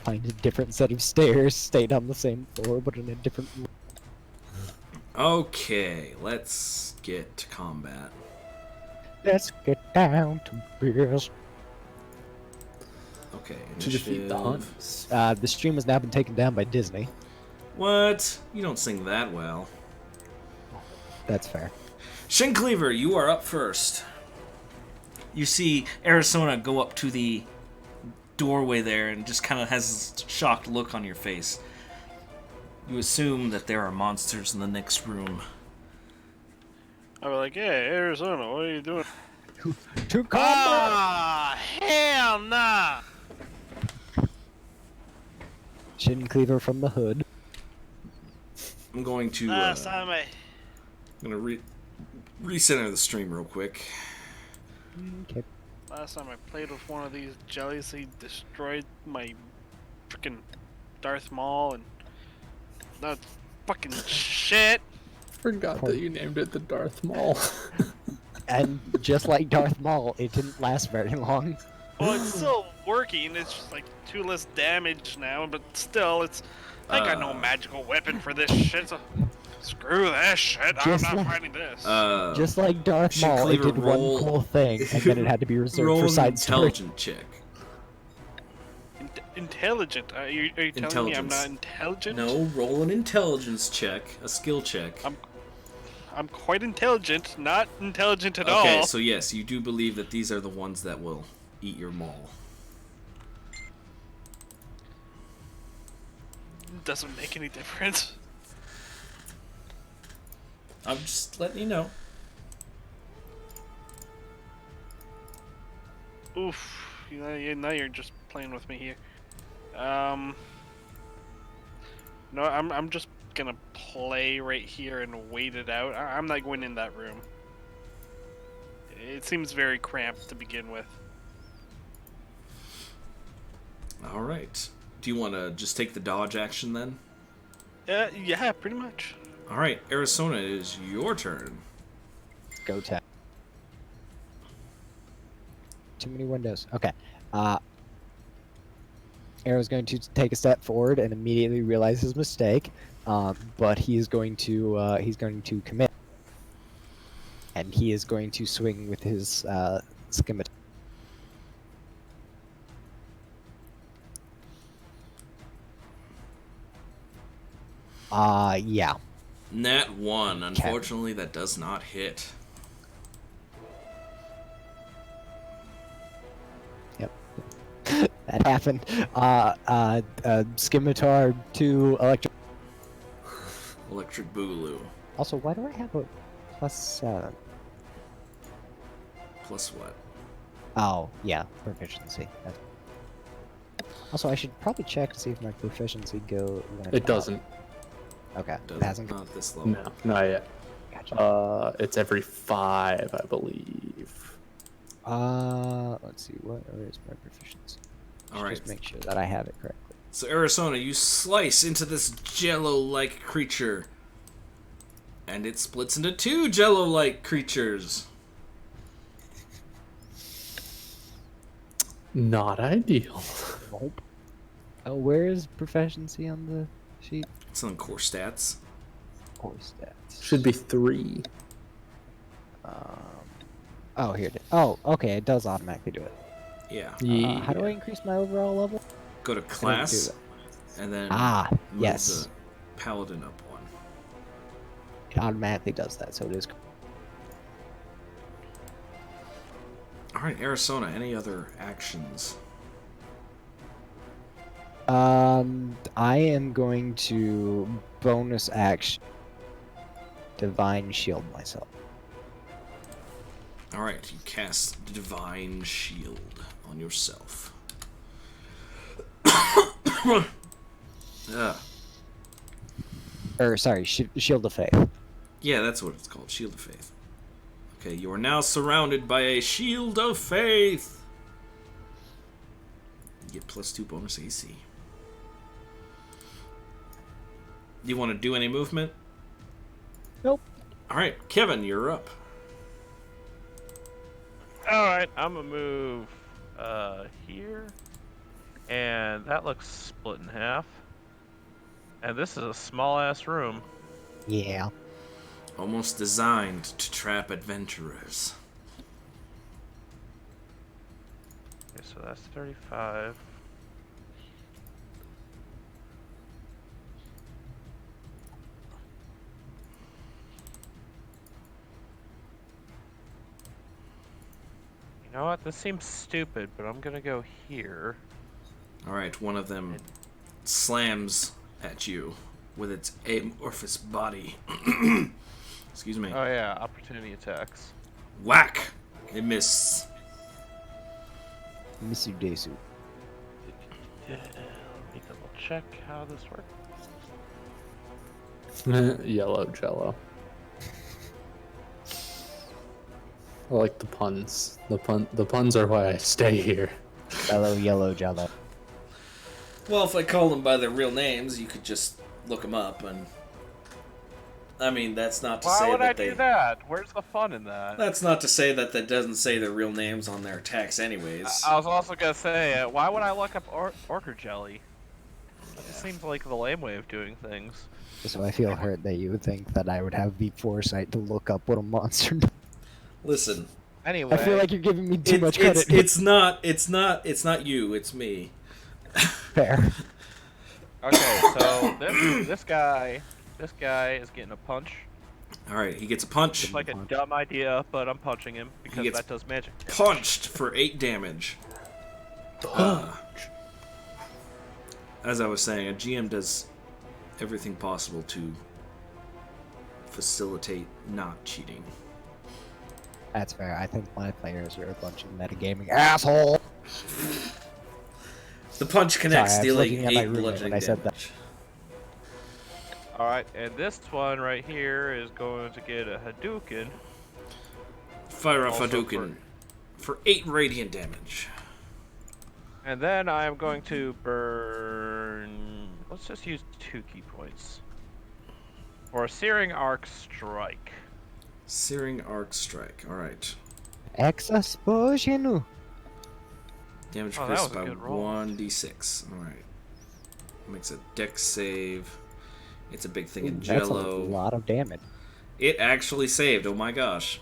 find a different set of stairs, stay down the same floor, but in a different. Okay, let's get to combat. Let's get down to business. Okay, To defeat the initiative. Huns. The stream has now been taken down by Disney. What? You don't sing that well. That's fair. Shin Cleaver, you are up first. You see Arizona go up to the doorway there and just kind of has a shocked look on your face. You assume that there are monsters in the next room. I was like, hey, Arizona, what are you doing? To combat! Ah, hell nah! Shin Cleaver from the hood. I'm going to Last time I... I'm gonna recenter the stream real quick. Okay. Last time I played with one of these jellies, he destroyed my freaking Darth Maul and that fucking shit. Forgot that you named it the Darth Maul. And just like Darth Maul, it didn't last very long. Well, it's still working. It's just like 2 less damage now, but still, it's. I got no magical weapon for this shit. So screw that shit. I'm Just not like- fighting this. Just like Darth Shin Maul, it Cleaver, did roll- one cool thing, and then it had to be reserved Roll for an side story. intelligent check. Intelligent. Are you telling me I'm Intelligence. not intelligent? No, roll an intelligence check, a skill check. I'm quite intelligent, not intelligent at Okay, all. so yes, you do believe that these are the ones that will eat your maul. Doesn't make any difference. I'm just letting you know. Oof. Now you're just playing with me here. No, I'm just gonna play right here and wait it out. I'm not going in that room. It seems very cramped to begin with. All right. Do you want to just take the dodge action then? Yeah, pretty much. All right, Arizona, it is your turn. Go tap. Too many windows. Okay. Arrow's going to take a step forward and immediately realize his mistake, but he is going to commit, and he is going to swing with his scimitar. Yeah. Nat 1. Unfortunately, that does not hit. Yep. That happened. Scimitar to electric. Electric Boogaloo. Also, why do I have a +7? Plus what? Oh, yeah, proficiency. Also, I should probably check to see if my proficiency went It up. doesn't. Okay, it Doesn't, hasn't. not at this level. No, not yet. Gotcha. It's every 5, I believe. Let's see. What is my proficiency? All right. Just make sure that I have it correctly. So Arizona, you slice into this jello-like creature, and it splits into two jello-like creatures. Not ideal. Nope. Oh, where is proficiency on the sheet? It's on core stats. Core stats. Should be 3. Oh, here it is. Oh, okay. It does automatically do it. Yeah. How do I increase my overall level? Go to I don't do class, that. and then Ah, move yes. the paladin up one. It automatically does that, so it is. All right, Arizona. Any other actions? I am going to bonus action divine shield myself. All right, you cast Divine Shield on yourself. Or sorry, shield of faith. Yeah, that's what it's called, Shield of Faith. Okay, you are now surrounded by a Shield of Faith. You get +2 bonus AC. Do you want to do any movement? Nope. All right, Kevin, you're up. Alright, I'm gonna move here. And that looks split in half. And this is a small ass room. Yeah. Almost designed to trap adventurers. Okay, so that's 35. You know what? This seems stupid, but I'm gonna go here. All right, one of them slams at you with its amorphous body. Excuse me. Oh yeah, opportunity attacks. Whack! It missed. Misu Desu. Let me double check how this works. Yellow jello. I like the puns. The puns are why I stay here. Yellow, jello. Well, if I call them by their real names, you could just look them up, and I mean that's not to Why say would that I they. do that? Where's the fun in that? That's not to say that that doesn't say their real names on their attacks, anyways. I was also gonna say, why would I look up Orchard Jelly? That just seems like the lame way of doing things. So I feel hurt that you would think that I would have the foresight to look up what a monster. Listen, Anyway, I feel like you're giving me too it's, much credit. it's not you. It's me. Fair. okay, so this guy is getting a punch. All right, he gets a punch. It's like a dumb idea, but I'm punching him because gets that does magic. Punched for 8 damage. As I was saying, a GM does everything possible to facilitate not cheating. That's fair. I think my players are a bunch of metagaming asshole. The punch connects, Sorry, I was dealing looking at my 8 roommate bludgeoning when I said that. damage. Alright, and this one right here is going to get a Hadouken. Fire off Also Hadouken for 8 radiant damage. And then I am going to burn... Let's just use 2 key points. For a Searing Arc Strike. Searing Arc Strike. Alright. Exaspojenu. Damage Oh, that increased was a by good roll. 1d6. Alright. Makes a dex save. It's a big thing in That's a Jello. lot of damage. It actually saved. Oh my gosh.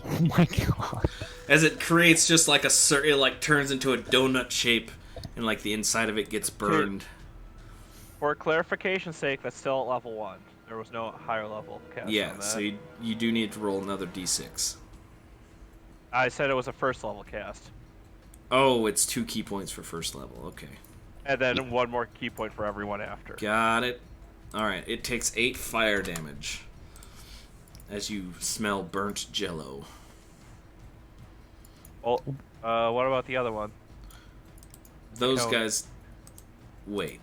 Oh my god. As it creates just like a it like turns into a donut shape, and like the inside of it gets burned. For clarification's sake, that's still at level 1. There was no higher level cast Yeah, on that. so you do need to roll another d6. I said it was a first level cast. Oh, it's 2 key points for first level. Okay. And then 1 more key point for everyone after. Got it. Alright, it takes 8 fire damage as you smell burnt Jello. Oh, what about the other one? Those No. guys... Wait.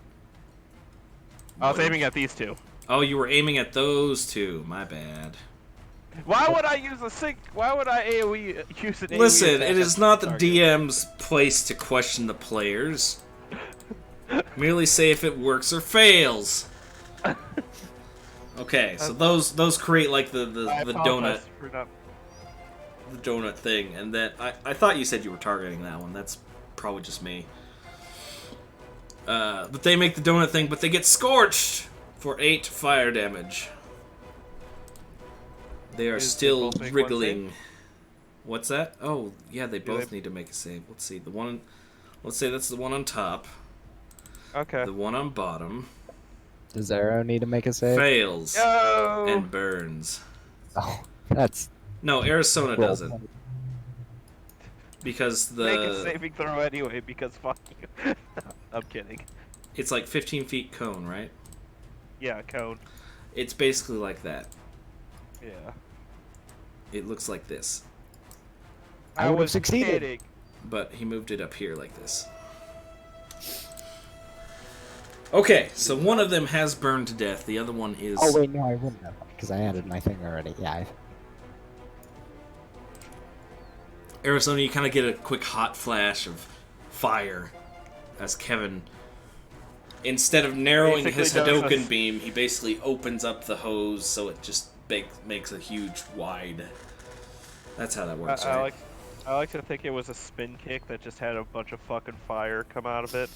I was What? aiming at these two. Oh, you were aiming at those two. My bad. Why would I use a sync? Why would I AoE use an AoE Listen, attack it is on not the target? DM's place to question the players. Merely say if it works or fails. Okay, so those create like the I donut apologize for not- the donut thing, and then I thought you said you were targeting that one. That's probably just me. But they make the donut thing, but they get scorched for 8 fire damage. They are Is they still both make one wriggling. What's that? Oh, yeah, they Do both they- need to make a save. Let's see. The one, let's say that's the one on top. Okay. The one on bottom Does Arrow need to make a save? fails Yo! and burns. Oh, that's No, Arizona roll. doesn't because Make a the saving throw anyway because fuck you. I'm kidding. it's like 15 feet cone, right? Yeah, cone. It's basically like that. Yeah. It looks like this, I would've was succeeded. kidding. but he moved it up here like this. Okay, so one of them has burned to death. The other one is. Oh wait, no, I wouldn't have because I added my thing already. Yeah. Arizona, you kind of get a quick hot flash of fire as Kevin, instead of narrowing Basically his does Hadoken a- beam, he basically opens up the hose so it just makes a huge wide. That's how that works, right? I like to think it was a spin kick that just had a bunch of fucking fire come out of it.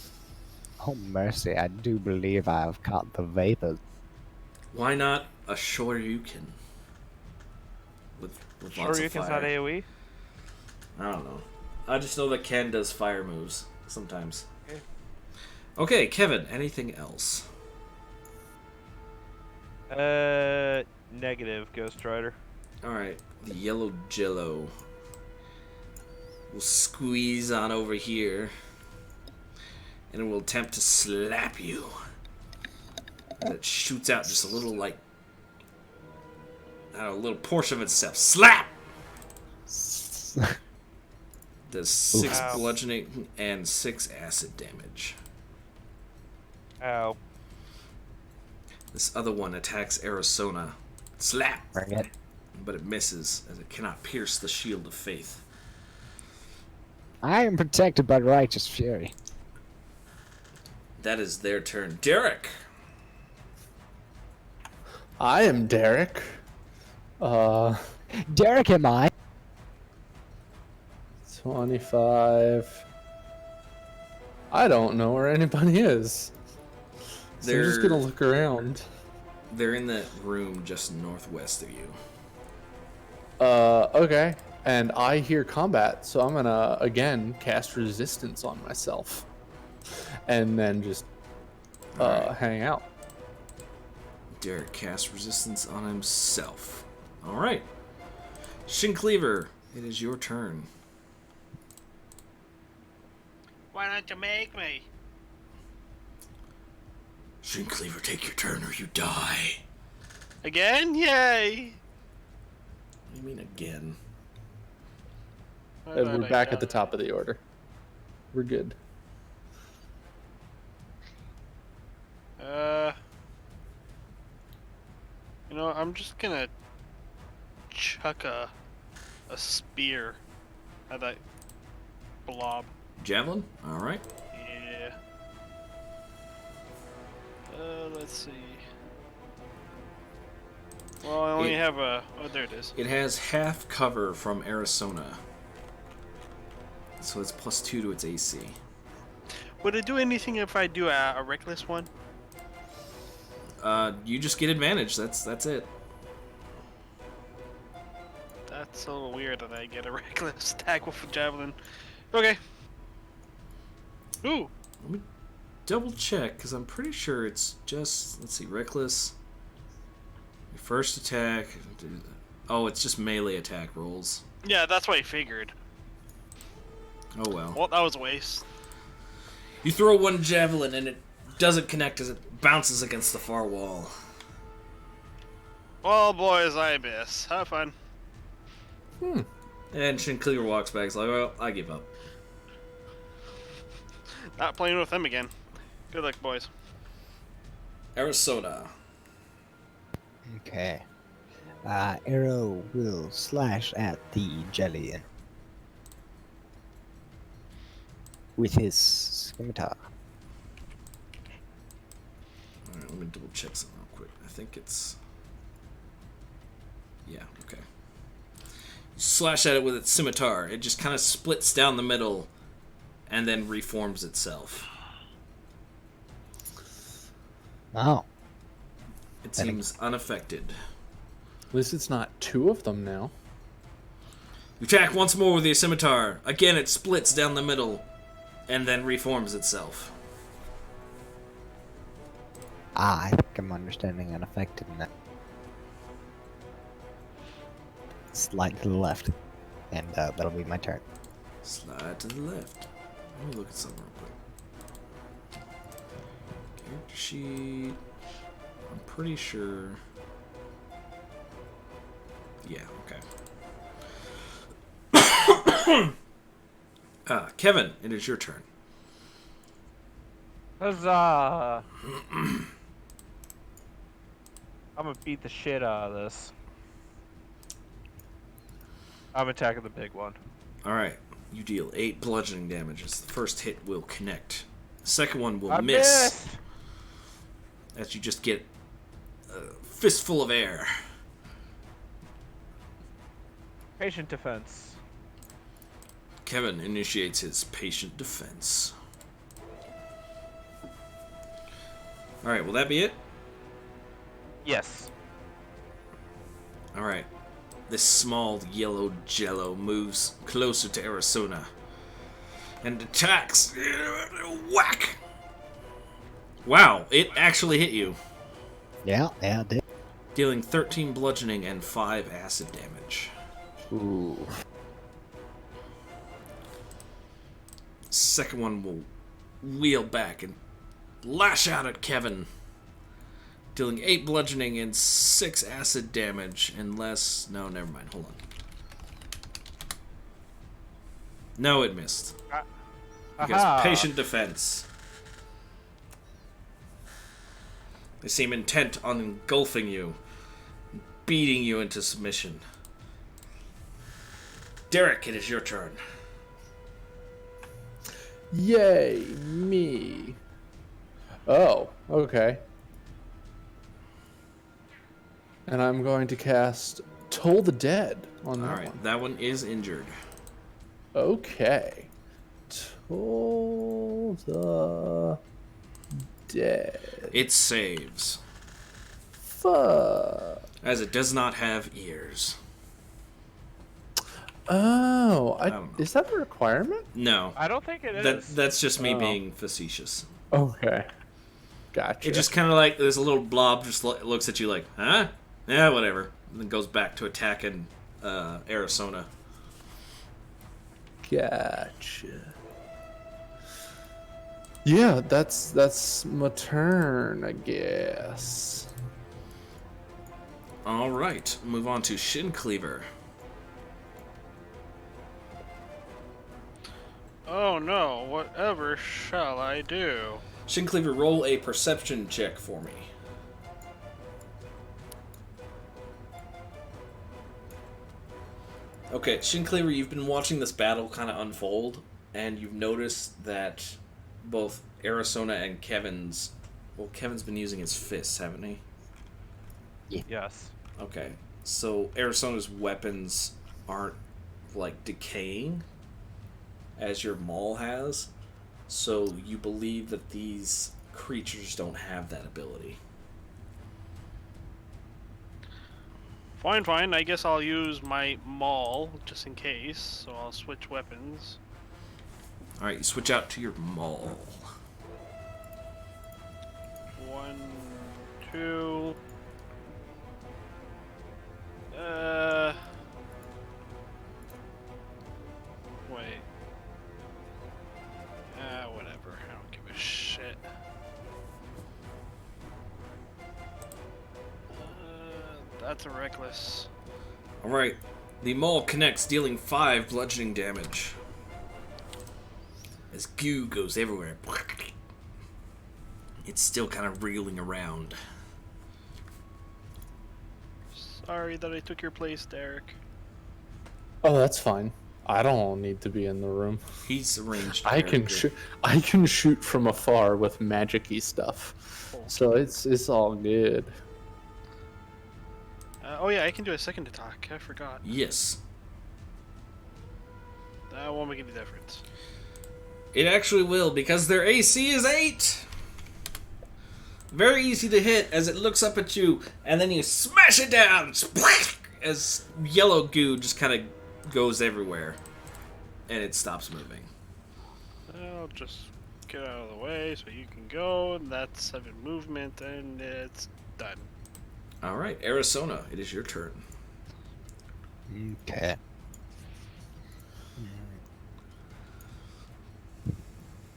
Oh mercy, I do believe I've caught the vapors. Why not a Shoryuken? With lots of Shoryuken's fire. not AoE? I don't know. I just know that Ken does fire moves sometimes. Okay. Okay, Kevin, anything else? Negative, Ghost Rider. Alright, the yellow jello. We'll squeeze on over here. And it will attempt to slap you. And it shoots out just a little, like, I don't know, a little portion of itself. Slap! Does 6 Ow. bludgeoning and 6 acid damage. Ow. This other one attacks Arizona. Slap! Bring it. But it misses, as it cannot pierce the shield of faith. I am protected by righteous fury. That is their turn. Derek! I am Derek. Derek, am I? 25. I don't know where anybody is. So I'm just They're- gonna look around. They're in that room just northwest of you. Okay. And I hear combat, so I'm gonna again cast resistance on myself. And then just Alright. hang out. Derek casts resistance on himself. Alright. Shin Cleaver, it is your turn. Why don't you make me? Shin Cleaver, take your turn or you die. Again? Yay! What do you mean again? Why And don't we're I back at the die? top of the order. We're good. You know, I'm just gonna chuck a spear at that blob. Javelin? Alright. Yeah. Let's see. Well, I only It- have a. Oh, there it is. It has half cover from Arizona. So it's +2 to its AC. Would it do anything if I do a reckless one? You just get advantage. That's it. That's a little weird that I get a reckless attack with a javelin. Okay. Ooh. Let me double check, because I'm pretty sure it's just, let's see, reckless. Your first attack. Oh, it's just melee attack rolls. Yeah, that's what I figured. Oh well. Well, that was a waste. You throw one javelin and it doesn't connect as it bounces against the far wall. Well, boys, I miss. Have fun. And Shin Cleaver walks back. He's like, well, I give up. Not playing with them again. Good luck, boys. Arizona. Okay. Arrow will slash at the Jellian with his scimitar. Alright, let me double check something real quick. I think it's... Yeah, okay. You slash at it with its scimitar. It just kind of splits down the middle and then reforms itself. Oh, It seems unaffected. At least it's not two of them now. You attack once more with your scimitar. Again, it splits down the middle and then reforms itself. I think I'm understanding unaffected in that. Slide to the left, and that'll be my turn. Slide to the left. Let me look at something real quick. Character sheet. I'm pretty sure. Yeah, okay. Kevin, it is your turn. Huzzah! I'm gonna beat the shit out of this. I'm attacking the big one. Alright, you deal 8 bludgeoning damages. The first hit will connect. The second one will I miss. missed! As you just get a fistful of air. Patient defense. Kevin initiates his patient defense. Alright, will that be it? Yes. Alright. This small yellow jello moves closer to Arizona and attacks. Whack! Wow, it actually hit you, Yeah, it did. dealing 13 bludgeoning and 5 acid damage. Ooh. Second one will wheel back and lash out at Kevin, dealing 8 bludgeoning and 6 acid damage, unless... No, never mind, hold on. No, it missed. Because Aha. patient defense. They seem intent on engulfing you, beating you into submission. Derek, it is your turn. Yay, me. Oh, okay. And I'm going to cast Toll the Dead on that Alright, one. that one is injured. Okay. Toll the Dead. It saves, Fuck. as it does not have ears. Oh, don't know. is that a requirement? No, I don't think it is. that's just me Oh. being facetious. Okay. Gotcha. It just kind of like, there's a little blob just looks at you like, huh? Yeah, whatever. And then goes back to attacking Arizona. Gotcha. Yeah, that's my turn, I guess. Alright, move on to Shin Cleaver. Oh no, whatever shall I do? Shin Cleaver, roll a perception check for me. Okay, Shin Cleaver, you've been watching this battle kind of unfold, and you've noticed that both Arizona and Kevin's... Well, Kevin's been using his fists, haven't he? Yes. Okay, so Arizona's weapons aren't, like, decaying, as your maul has, so you believe that these creatures don't have that ability. Fine, fine. I guess I'll use my maul just in case. So I'll switch weapons. Alright, you switch out to your maul. 1, 2. Wait. Whatever. I don't give a shit. That's a reckless. Alright, the maul connects, dealing 5 bludgeoning damage. As goo goes everywhere. It's still kind of wriggling around. Sorry that I took your place, Derek. Oh, that's fine. I don't need to be in the room. He's arranged. I very can good. shoot. I can shoot from afar with magic-y stuff, so it's all good. Oh yeah, I can do a second attack. I forgot. Yes. That won't make any difference. It actually will, because their AC is 8! Very easy to hit as it looks up at you, and then you smash it down! Splash! As yellow goo just kind of goes everywhere. And it stops moving. I'll just get out of the way so you can go, and that's 7 movement, and it's done. Alright, Arizona, it is your turn. Okay.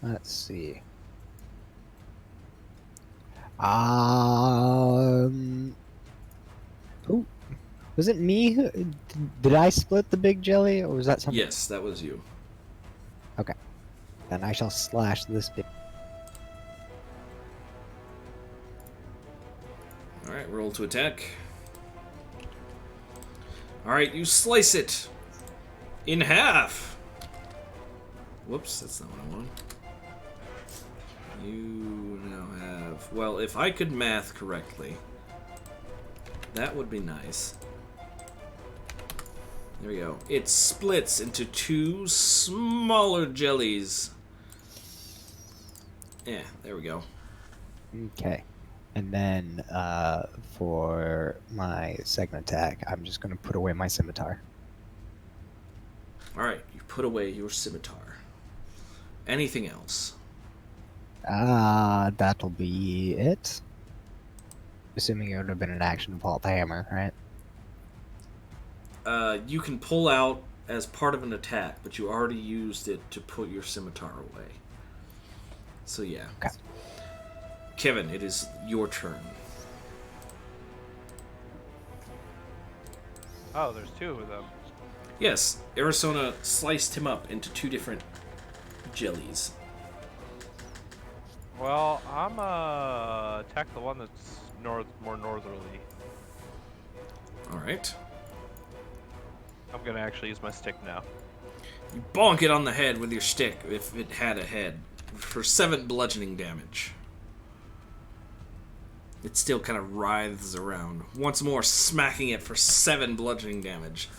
Let's see. Oh, was it me? Did I split the big jelly, or was that something? Yes, that was you. Then I shall slash this big. Alright, roll to attack. Alright, you slice it in half. Whoops, that's not what I wanted. You now have... Well, if I could math correctly, that would be nice. There we go. It splits into 2 smaller jellies. Yeah, there we go. Okay. And then for my second attack, I'm just going to put away my scimitar. Alright, you put away your scimitar. Anything else? That'll be it. Assuming it would have been an action to pull out the hammer, right? You can pull out as part of an attack, but you already used it to put your scimitar away. So yeah. Okay. Kevin, it is your turn. Oh, there's 2 of them. Yes, Arizona sliced him up into 2 different jellies. Well, I'm attack the one that's more northerly. Alright. I'm gonna actually use my stick now. You bonk it on the head with your stick, if it had a head, for 7 bludgeoning damage. It still kind of writhes around. Once more, smacking it for 7 bludgeoning damage.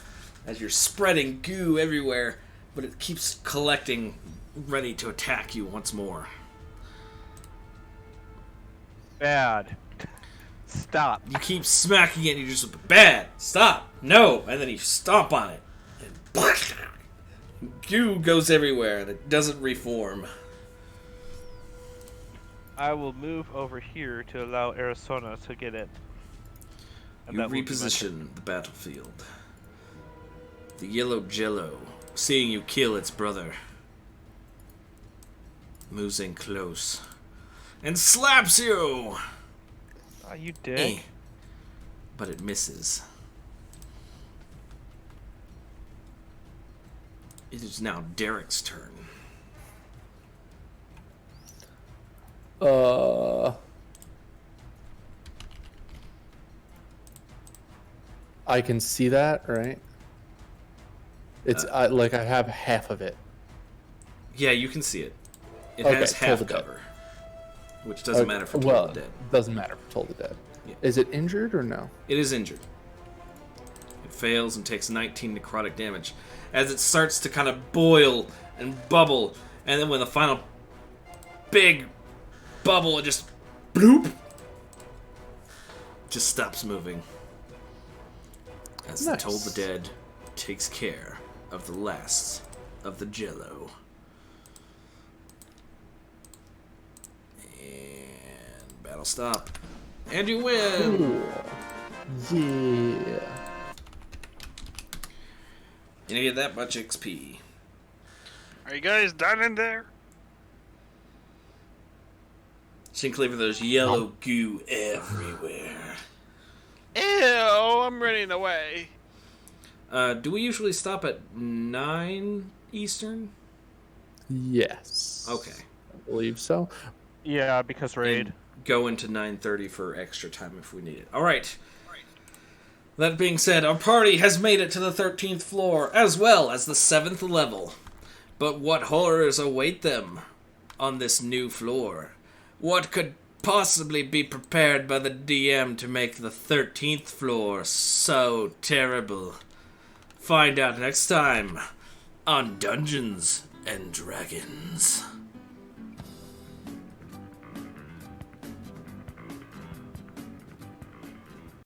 As you're spreading goo everywhere, but it keeps collecting, ready to attack you once more. Bad. Stop. You keep smacking it, and you're just, bad, stop, no, and then you stomp on it. And goo goes everywhere, and it doesn't reform. I will move over here to allow Arizona to get in. And You that will be my turn. reposition the battlefield. The yellow jello, seeing you kill its brother, moves in close and slaps you. Oh, you dick. Eh. But it misses. It is now Derek's turn. I can see that, right? It's like I have half of it. Yeah, you can see it. It Okay, has Toll half the Dead. cover, which doesn't matter for Toll well, the Dead. Doesn't matter for Toll the Dead. Yeah. Is it injured or no? It is injured. It fails and takes 19 necrotic damage as it starts to kind of boil and bubble, and then when the final big bubble, it just bloop, just stops moving. As the Nice. Toll the Dead takes care of the last of the Jello. And battle stop. And you win! Yeah. You don't get that much XP. Are you guys done in there? Sinclair, there's yellow goo everywhere. Ew, I'm running away. Do we usually stop at 9 Eastern? Yes. Okay. I believe so. Yeah, because raid. And go into 9:30 for extra time if we need it. All right. That being said, our party has made it to the 13th floor, as well as the 7th level. But what horrors await them on this new floor? What could possibly be prepared by the DM to make the 13th floor so terrible? Find out next time on Dungeons and Dragons.